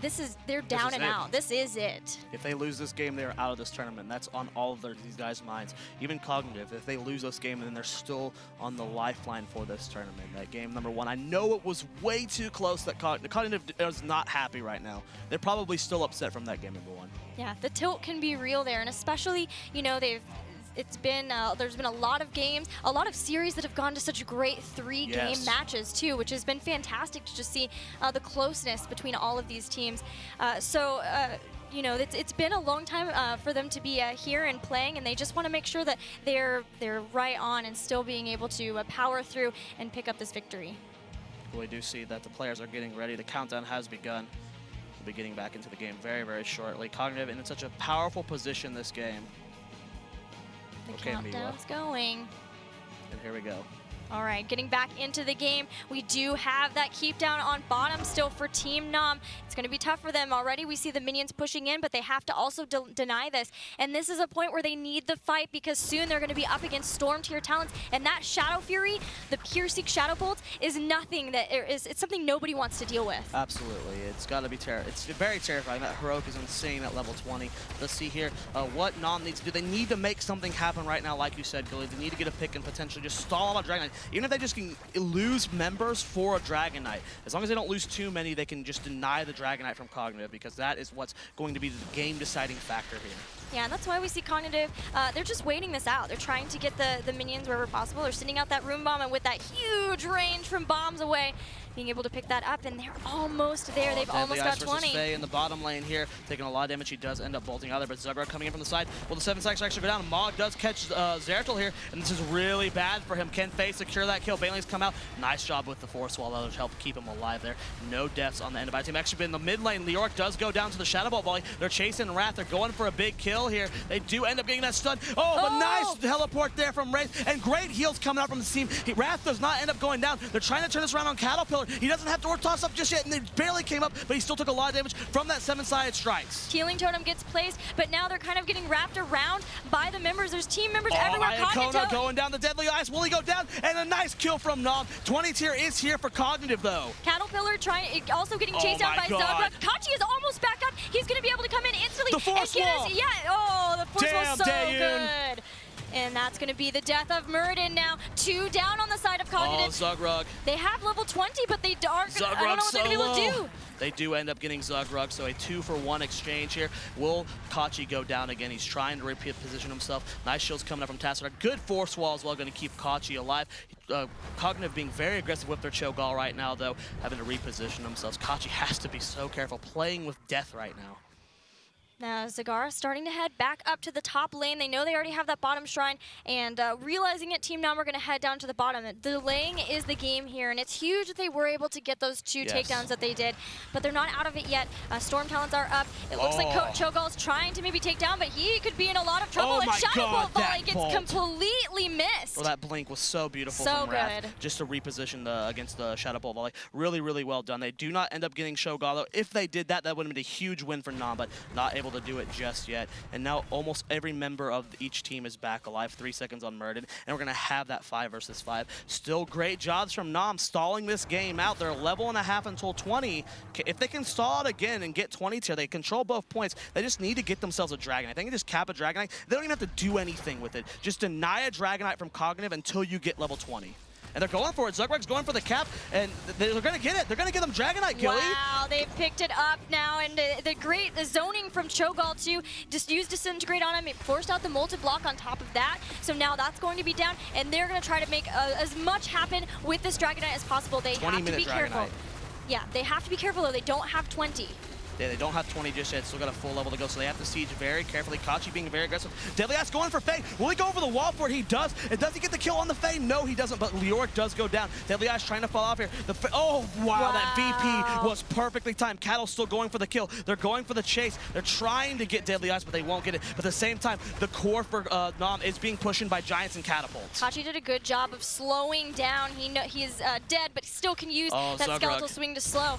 they're down and out. This is it. If they lose this game, they're out of this tournament. That's on all of these guys' minds. Even Cognitive, if they lose this game, then they're still on the lifeline for this tournament. That game number 1, I know it was way too close. That Cognitive is not happy right now. They're probably still upset from that game number 1. Yeah, the tilt can be real there, and especially, you know, there's been a lot of games, a lot of series that have gone to such great 3-game matches too, which has been fantastic to just see the closeness between all of these teams. You know, it's been a long time for them to be here and playing, and they just want to make sure that they're right on and still being able to power through and pick up this victory. We do see that the players are getting ready. The countdown has begun. We'll be getting back into the game very, very shortly. Cognitive in such a powerful position this game. The countdown's going. And Here we go. All right, getting back into the game, we do have that keep down on bottom still for Team Nom. It's going to be tough for them. Already we see the minions pushing in, but they have to also deny this. And this is a point where they need the fight because soon they're going to be up against Storm tier talents. And that Shadow Fury, the Piercing Shadow Bolts, is nothing that it's something nobody wants to deal with. Absolutely. It's got to be it's very terrifying. That Heroic is insane at level 20. Let's see here what Nom needs to do. They need to make something happen right now, like you said, Gilly. They need to get a pick and potentially just stall on Dragon Knight. Even if they just can lose members for a Dragon Knight, as long as they don't lose too many, they can just deny the Dragon Knight from Cognitive, because that is what's going to be the game-deciding factor here. Yeah, and that's why we see Cognitive, they're just waiting this out. They're trying to get the minions wherever possible. They're sending out that Rune Bomb, and with that huge range from bombs away, being able to pick that up, and they're almost there. They've almost got 20. Faye in the bottom lane here, taking a lot of damage. He does end up bolting out there, but Zugrug coming in from the side. Well, the 7 seconds actually go down. Mog does catch Zeratul here, and this is really bad for him. Can Faye secure that kill? Baneling's come out. Nice job with the Force Wall. That'll help keep him alive there. No deaths on the end of our team. Actually, been in the mid lane. Leoric does go down to the Shadow Bolt volley. They're chasing Wrath. They're going for a big kill here. They do end up getting that stun. Oh, but nice teleport there from Wraith, and great heals coming out from the team. Wrath does not end up going down. They're trying to turn this around on Caterpillar. He doesn't have to work toss up just yet, and they barely came up, but he still took a lot of damage from that 7-sided strikes. Healing Totem gets placed, but now they're kind of getting wrapped around by the members. There's team members everywhere. Iacona going down the Deadly Ice. Will he go down? And a nice kill from Nom. 20 tier is here for Cognitive, though. Caterpillar also getting chased down by Zugrug. Kachi is almost back up. He's going to be able to come in instantly. The Force Wall. The Force Wall so Dayun. good. And that's going to be the death of Muradin now. 2 down on the side of Cognitive. Oh, Zugrug. They have level 20, but they I don't know what they're going to be able to do. They do end up getting Zugrug, so a 2-for-1 exchange here. Will Kachi go down again? He's trying to reposition himself. Nice shields coming up from Tassadar. Good Force Wall as well, going to keep Kachi alive. Cognitive being very aggressive with their Cho'Gall right now, though, having to reposition themselves. Kachi has to be so careful, playing with death right now. Now Zagara starting to head back up to the top lane. They know they already have that bottom shrine, and realizing it, Team Nom are going to head down to the bottom. Delaying is the game here, and it's huge that they were able to get those 2 takedowns that they did, but they're not out of it yet. Storm Talons are up. It looks like Cho'Gall's trying to maybe take down, but he could be in a lot of trouble, and Shadow Bolt volley gets completely missed. Well, that blink was so beautiful so from Wrath, good. just to reposition against the Shadow Bolt volley. Really, really well done. They do not end up getting Cho'Gall, though. If they did that, that would have been a huge win for Nom, but not able to do it just yet. And now almost every member of each team is back alive. 3 seconds on Muradin, and we're going to have that 5 versus 5. Still great jobs from Nom stalling this game out. They're a level and a half until 20. If they can stall it again and get 20 tier, they control both points. They just need to get themselves a Dragonite. They can just cap a Dragonite. They don't even have to do anything with it. Just deny a Dragonite from Cognitive until you get level 20. And they're going for it. Zugrug's going for the cap, and they're going to get it. They're going to get them Dragonite, Gilly. Wow, they've picked it up now, and the zoning from Cho'Gall too. Just used Disintegrate on him. It forced out the Molten Block on top of that. So now that's going to be down, and they're going to try to make as much happen with this Dragonite as possible. They have to be careful. Yeah, they have to be careful, though. They don't have 20. Yeah, they don't have 20 just yet. Still got a full level to go, so they have to siege very carefully. Kachi being very aggressive. Deadly Axe going for Faye. Will he go over the wall for it? He does. And does he get the kill on the Faye? No, he doesn't, but Leoric does go down. Deadly Axe trying to fall off here. Oh, wow, that VP was perfectly timed. Cattle's still going for the kill. They're going for the chase. They're trying to get Deadly Axe, but they won't get it. But at the same time, the core for Nom is being pushed by Giants and Catapults. Kachi did a good job of slowing down. He's dead, but still can use that Zugrug. Skeletal Swing to slow.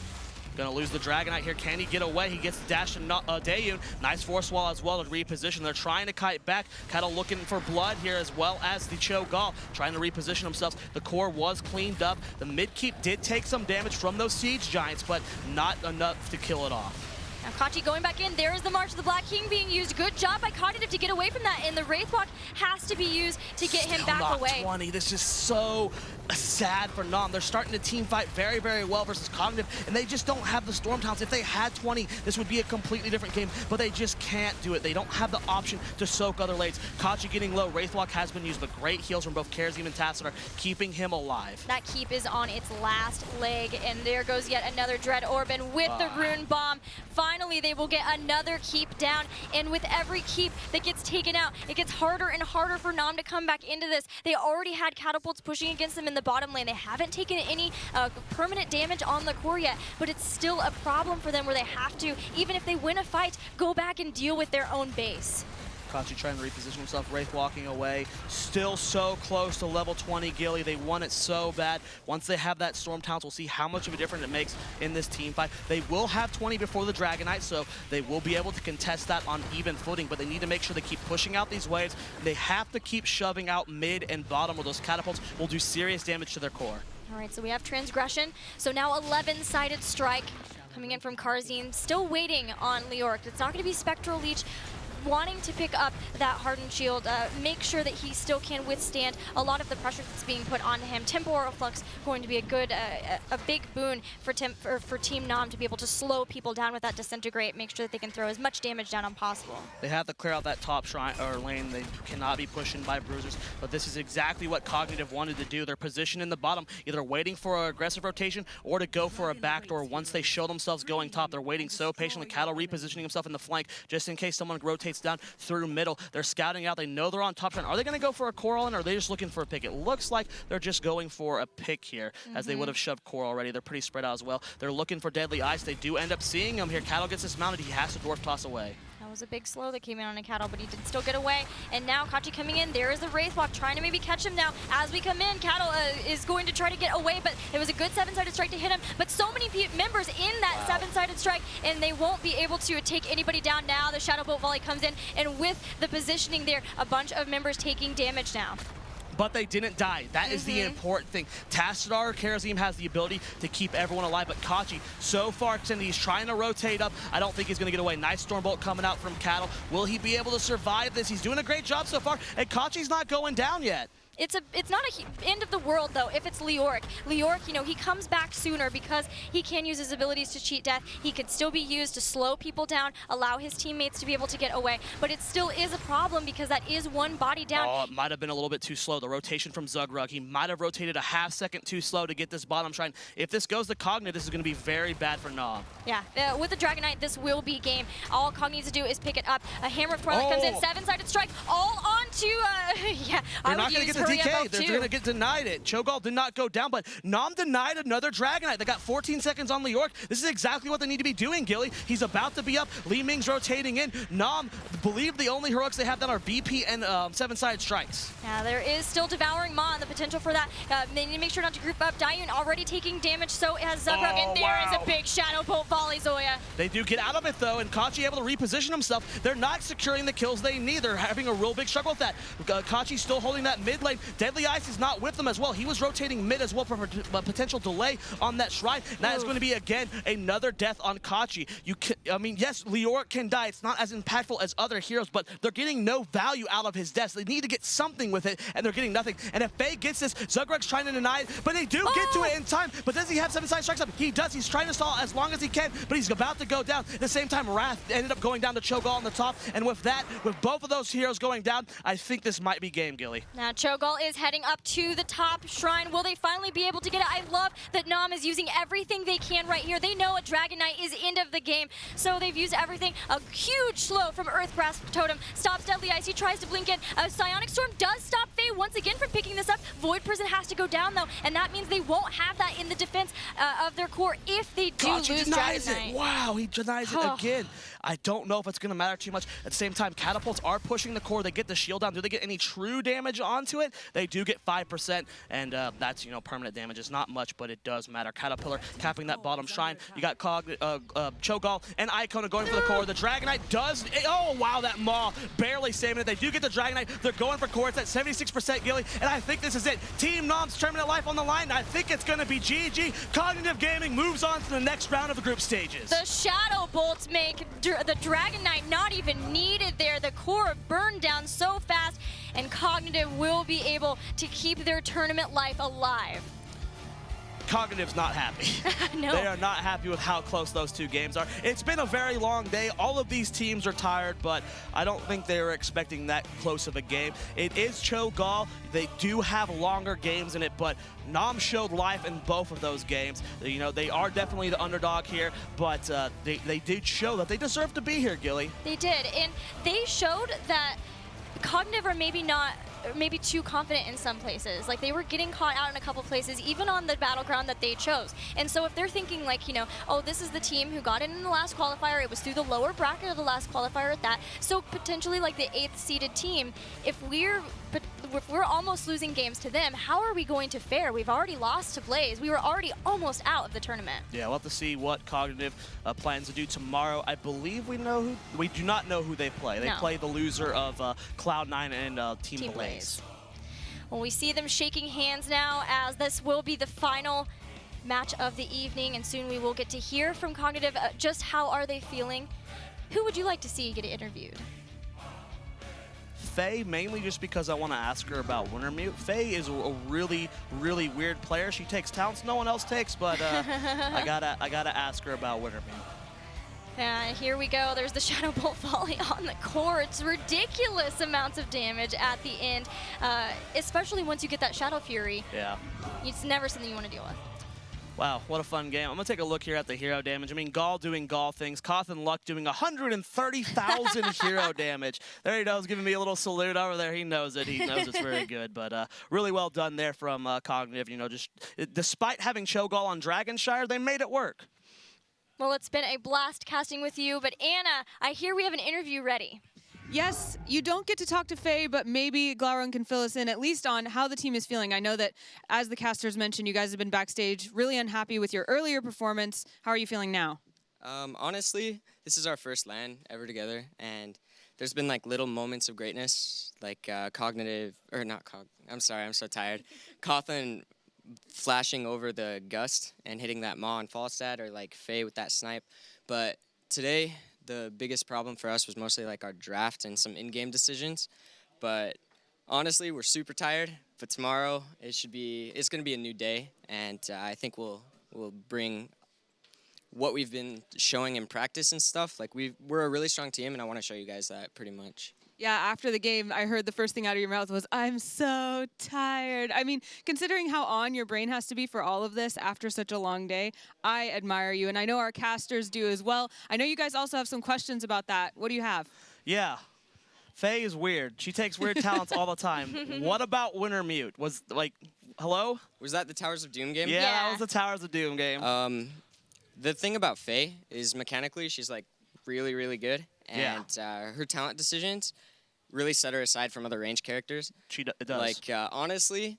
Gonna lose the Dragonite here. Can he get away? He gets dashed and Dayun. Nice Force Wall as well to reposition. They're trying to kite back. Kettle looking for blood here as well as the Cho'Gall trying to reposition themselves. The core was cleaned up. The mid keep did take some damage from those Siege Giants, but not enough to kill it off. Now Kachi going back in. There is the March of the Black King being used. Good job by Cognitive to get away from that, and the Wraith Walk has to be used to get him back not away. 20. This is so sad for Nom. They're starting to team fight very, very well versus Cognitive, and they just don't have the Storm Talents. If they had 20, this would be a completely different game, but they just can't do it. They don't have the option to soak other lanes. Kachi getting low. Wraithwalk has been used, but great heals from both Kharazim and Tassadar, keeping him alive. That keep is on its last leg, and there goes yet another Dread Orb, and with the Rune Bomb, finally they will get another keep down, and with every keep that gets taken out, it gets harder and harder for Nom to come back into this. They already had catapults pushing against them in the bottom lane. They haven't taken any permanent damage on the core yet, but it's still a problem for them where they have to, even if they win a fight, go back and deal with their own base. Kachi trying to reposition himself. Wraith walking away. Still so close to level 20, Gilly. They want it so bad. Once they have that Storm Talents, we'll see how much of a difference it makes in this team fight. They will have 20 before the Dragonite, so they will be able to contest that on even footing, but they need to make sure they keep pushing out these waves. They have to keep shoving out mid and bottom, or those catapults will do serious damage to their core. All right, so we have Transgression. So now 11-sided strike coming in from Karzine. Still waiting on Leoric. It's not going to be Spectral Leech. Wanting to pick up that Hardened Shield, make sure that he still can withstand a lot of the pressure that's being put on him. Temporal Flux going to be a good, a big boon for Team Nom to be able to slow people down with that Disintegrate, make sure that they can throw as much damage down on possible. They have to clear out that top shrine or lane. They cannot be pushed in by bruisers, but this is exactly what Cognitive wanted to do. They're positioned in the bottom, either waiting for an aggressive rotation or to go for a backdoor. Once they show themselves going top, they're waiting so patiently. Cattle repositioning himself in the flank just in case someone rotates down through middle. They're scouting out. They know they're on top shrine. Are they going to go for a Coral in, or are they just looking for a pick? It looks like they're just going for a pick here, as they would have shoved Coral already. They're pretty spread out as well. They're looking for Deadly Ice. They do end up seeing him here. Cattle gets dismounted. He has to Dwarf Toss away. That was a big slow that came in on a Cattle, but he did still get away. And now Kachi coming in. There is the Wraithwalk trying to maybe catch him now. As we come in, Cattle is going to try to get away, but it was a good 7-sided strike to hit him. But so many members in that 7-sided strike, and they won't be able to take anybody down now. The Shadow Bolt Volley comes in, and with the positioning there, a bunch of members taking damage now. But they didn't die. That is the important thing. Tassadar Karazim has the ability to keep everyone alive, but Kachi, so far extended, he's trying to rotate up. I don't think he's going to get away. Nice Stormbolt coming out from Cattle. Will he be able to survive this? He's doing a great job so far, and Kachi's not going down yet. It's not a end of the world though if it's Leoric. Leoric, you know, he comes back sooner because he can use his abilities to cheat death. He could still be used to slow people down, allow his teammates to be able to get away, but it still is a problem because that is one body down. Oh, it might have been a little bit too slow. The rotation from Zugrug, he might have rotated a half second too slow to get this bottom shrine. If this goes to Cognitive, this is going to be very bad for Nom. Yeah, with the Dragonite, this will be game. All Cog needs to do is pick it up. A Hammer of Twilight comes in, 7-sided strike, all onto, yeah, They're not going to get the DK. They're going to get denied it. Cho'Gall did not go down, but Nom denied another Dragonite. They got 14 seconds on Leoric. This is exactly what they need to be doing, Gilly. He's about to be up. Li Ming's rotating in. Nom believe the only heroics they have that are VP and 7-sided strikes. Yeah, there is still Devouring Maw and the potential for that. They need to make sure not to group up. Dayun already taking damage, so has Zugrug, and there is a big Shadow Bolt Volley, Zoya. They do get out of it, though, and Kachi able to reposition himself. They're not securing the kills they need. They're having a real big struggle with that. Kachi still holding that mid lane. Deadly Ice is not with them as well. He was rotating mid as well for a potential delay on that shrine. That is going to be, again, another death on Kachi. I mean, yes, Leoric can die. It's not as impactful as other heroes, but they're getting no value out of his deaths. They need to get something with it, and they're getting nothing. And if Faye gets this, Zugrug's trying to deny it, but they do get to it in time. But does he have 7-sided strikes up? He does. He's trying to stall as long as he can, but he's about to go down. At the same time, Wrath ended up going down to Cho'Gall on the top, and with that, with both of those heroes going down, I think this might be game, Gilly. Now Cho'Gall is heading up to the top shrine. Will they finally be able to get it? I love that Nom is using everything they can right here. They know a Dragonite is end of the game, so they've used everything. A huge slow from Earth Grasp Totem stops Deadly Ice. He tries to blink in. A Psionic Storm does stop Faye once again from picking this up. Void Prison has to go down though, and that means they won't have that in the defense of their core if they do lose Dragonite. Wow, he denies it again. I don't know if it's going to matter too much. At the same time, Catapults are pushing the core. They get the shield down. Do they get any true damage onto it? They do get 5%, and that's, you know, permanent damage. It's not much, but it does matter. Caterpillar capping that bottom shrine. You got Cho'Gall and Icona going for the core. The Dragonite does... Oh, wow, that Maw barely saving it. They do get the Dragonite. They're going for core. It's at 76%, Gilly, and I think this is it. Team Nom's tournament life on the line. I think it's going to be GG. Cognitive Gaming moves on to the next round of the group stages. The Shadow Bolts make the Dragonite not even needed there. The core burned down so fast, and Cognitive will be able to keep their tournament life alive. Cognitive's not happy. No. They are not happy with how close those two games are. It's been a very long day. All of these teams are tired, but I don't think they were expecting that close of a game. It is Cho'Gall. They do have longer games in it, but Nom showed life in both of those games. You know, they are definitely the underdog here, but they did show that they deserve to be here, Gilly. They did, and they showed that Cognitive are maybe too confident in some places. Like, they were getting caught out in a couple places, even on the battleground that they chose. And so if they're thinking, like, you know, oh, this is the team who got in the last qualifier, it was through the lower bracket of the last qualifier at that, so potentially, like, the 8th seeded team, if we're almost losing games to them, how are we going to fare? We've already lost to Blaze. We were already almost out of the tournament. Yeah, we'll have to see what Cognitive plans to do tomorrow. I believe we do not know who they play. They play the loser of Cloud9 and Team Blaze. Well, we see them shaking hands now, as this will be the final match of the evening, and soon we will get to hear from Cognitive just how are they feeling. Who would you like to see get interviewed? Faye, mainly just because I want to ask her about Wintermute. Faye is a really, really weird player. She takes talents no one else takes, but I gotta ask her about Wintermute. And here we go. There's the Shadow Bolt volley on the court. It's ridiculous amounts of damage at the end, especially once you get that Shadow Fury. Yeah. It's never something you want to deal with. Wow, what a fun game. I'm going to take a look here at the hero damage. I mean, Gall doing Gall things. Koth and Luck doing 130,000 hero damage. There he goes, giving me a little salute over there. He knows it. He knows it's very good. But really well done there from Cognitive. You know, just despite having Cho'Gall on Dragonshire, they made it work. Well, it's been a blast casting with you. But Anna, I hear we have an interview ready. Yes, you don't get to talk to Faye, but maybe Glauron can fill us in at least on how the team is feeling. I know that, as the casters mentioned, you guys have been backstage really unhappy with your earlier performance. How are you feeling now? Honestly, this is our first LAN ever together, and there's been like little moments of greatness, like Cognitive, or not Cog, I'm sorry, I'm so tired. Cawthon flashing over the Gust and hitting that Maw and Falstad, or like Faye with that snipe. But today, the biggest problem for us was mostly like our draft and some in-game decisions. But honestly, we're super tired. But tomorrow, it's going to be a new day, and I think we'll bring what we've been showing in practice and stuff. Like we're a really strong team, and I want to show you guys that pretty much. Yeah, after the game, I heard the first thing out of your mouth was, "I'm so tired." I mean, considering how on your brain has to be for all of this after such a long day, I admire you, and I know our casters do as well. I know you guys also have some questions about that. What do you have? Yeah. Faye is weird. She takes weird talents all the time. What about Wintermute? Was, like, hello? Was that the Towers of Doom game? Yeah, that was the Towers of Doom game. The thing about Faye is mechanically she's, like, really, really good. And her talent decisions really set her aside from other range characters. It does. Like, honestly,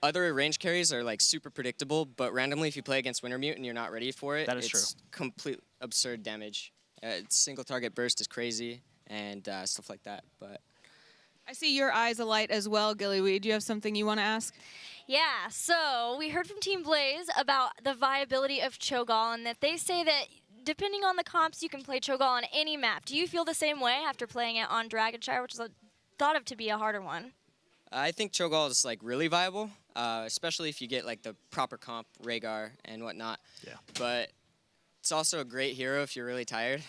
other range carries are, like, super predictable, but randomly if you play against Wintermute and you're not ready for it, it's complete absurd damage. Single target burst is crazy and stuff like that. But I see your eyes alight as well, Gillyweed. Do you have something you want to ask? Yeah, so we heard from Team Blaze about the viability of Cho'Gall, and that they say that depending on the comps, you can play Cho'Gall on any map. Do you feel the same way after playing it on Dragonshire, which is thought of to be a harder one? I think Cho'Gall is like really viable, especially if you get like the proper comp, Rhaegar and whatnot. Yeah. But it's also a great hero if you're really tired.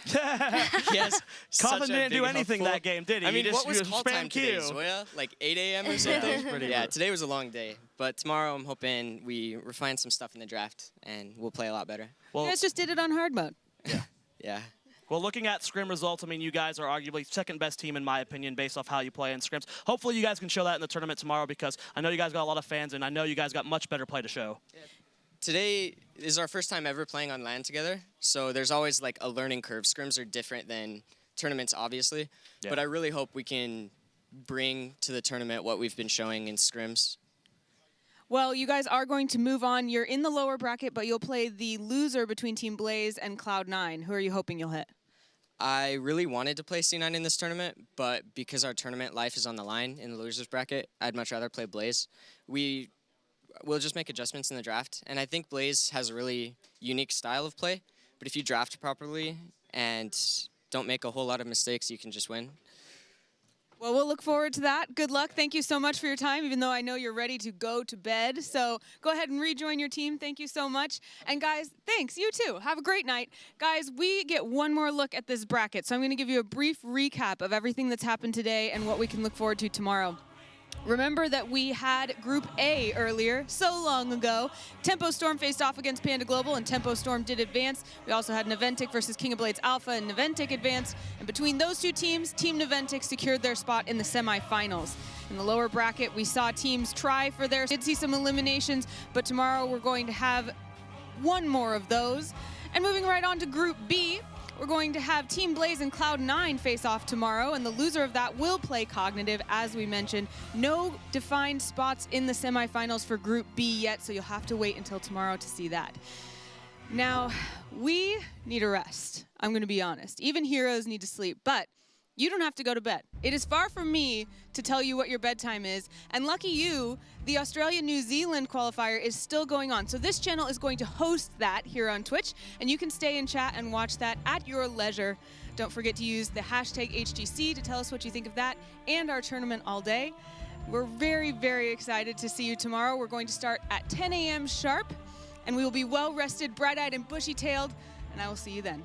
Yes. Cawthon didn't do anything that game, did he? I mean, what was call time today, Zoya? Like 8 a.m. or something? Yeah, today was a long day. But tomorrow I'm hoping we refine some stuff in the draft and we'll play a lot better. Well, you guys just did it on hard mode. Yeah. Yeah. Well, looking at scrim results, I mean, you guys are arguably second best team in my opinion based off how you play in scrims. Hopefully you guys can show that in the tournament tomorrow, because I know you guys got a lot of fans and I know you guys got much better play to show. Yeah. Today is our first time ever playing on LAN together, so there's always like a learning curve. Scrims are different than tournaments, obviously, but I really hope we can bring to the tournament what we've been showing in scrims. Well, you guys are going to move on. You're in the lower bracket, but you'll play the loser between Team Blaze and Cloud9. Who are you hoping you'll hit? I really wanted to play C9 in this tournament, but because our tournament life is on the line in the losers bracket, I'd much rather play Blaze. We'll just make adjustments in the draft, and I think Blaze has a really unique style of play, but if you draft properly and don't make a whole lot of mistakes, you can just win. Well, we'll look forward to that. Good luck. Thank you so much for your time, even though I know you're ready to go to bed. So go ahead and rejoin your team. Thank you so much. And guys, thanks. You too. Have a great night. Guys, we get one more look at this bracket. So I'm going to give you a brief recap of everything that's happened today and what we can look forward to tomorrow. Remember that we had Group A earlier, so long ago. Tempo Storm faced off against Panda Global, and Tempo Storm did advance. We also had Naventic versus King of Blades Alpha, and Naventic advanced. And between those two teams, Team Naventic secured their spot in the semifinals. In the lower bracket, we saw teams try for theirs. Did see some eliminations, but tomorrow we're going to have one more of those. And moving right on to Group B, we're going to have Team Blaze and Cloud9 face off tomorrow, and the loser of that will play Cognitive, as we mentioned. No defined spots in the semifinals for Group B yet, so you'll have to wait until tomorrow to see that. Now, we need a rest. I'm going to be honest. Even heroes need to sleep, but you don't have to go to bed. It is far from me to tell you what your bedtime is, and lucky you, the Australia-New Zealand qualifier is still going on. So this channel is going to host that here on Twitch, and you can stay and chat and watch that at your leisure. Don't forget to use the hashtag HGC to tell us what you think of that and our tournament all day. We're very, very excited to see you tomorrow. We're going to start at 10 a.m. sharp, and we will be well-rested, bright-eyed, and bushy-tailed, and I will see you then.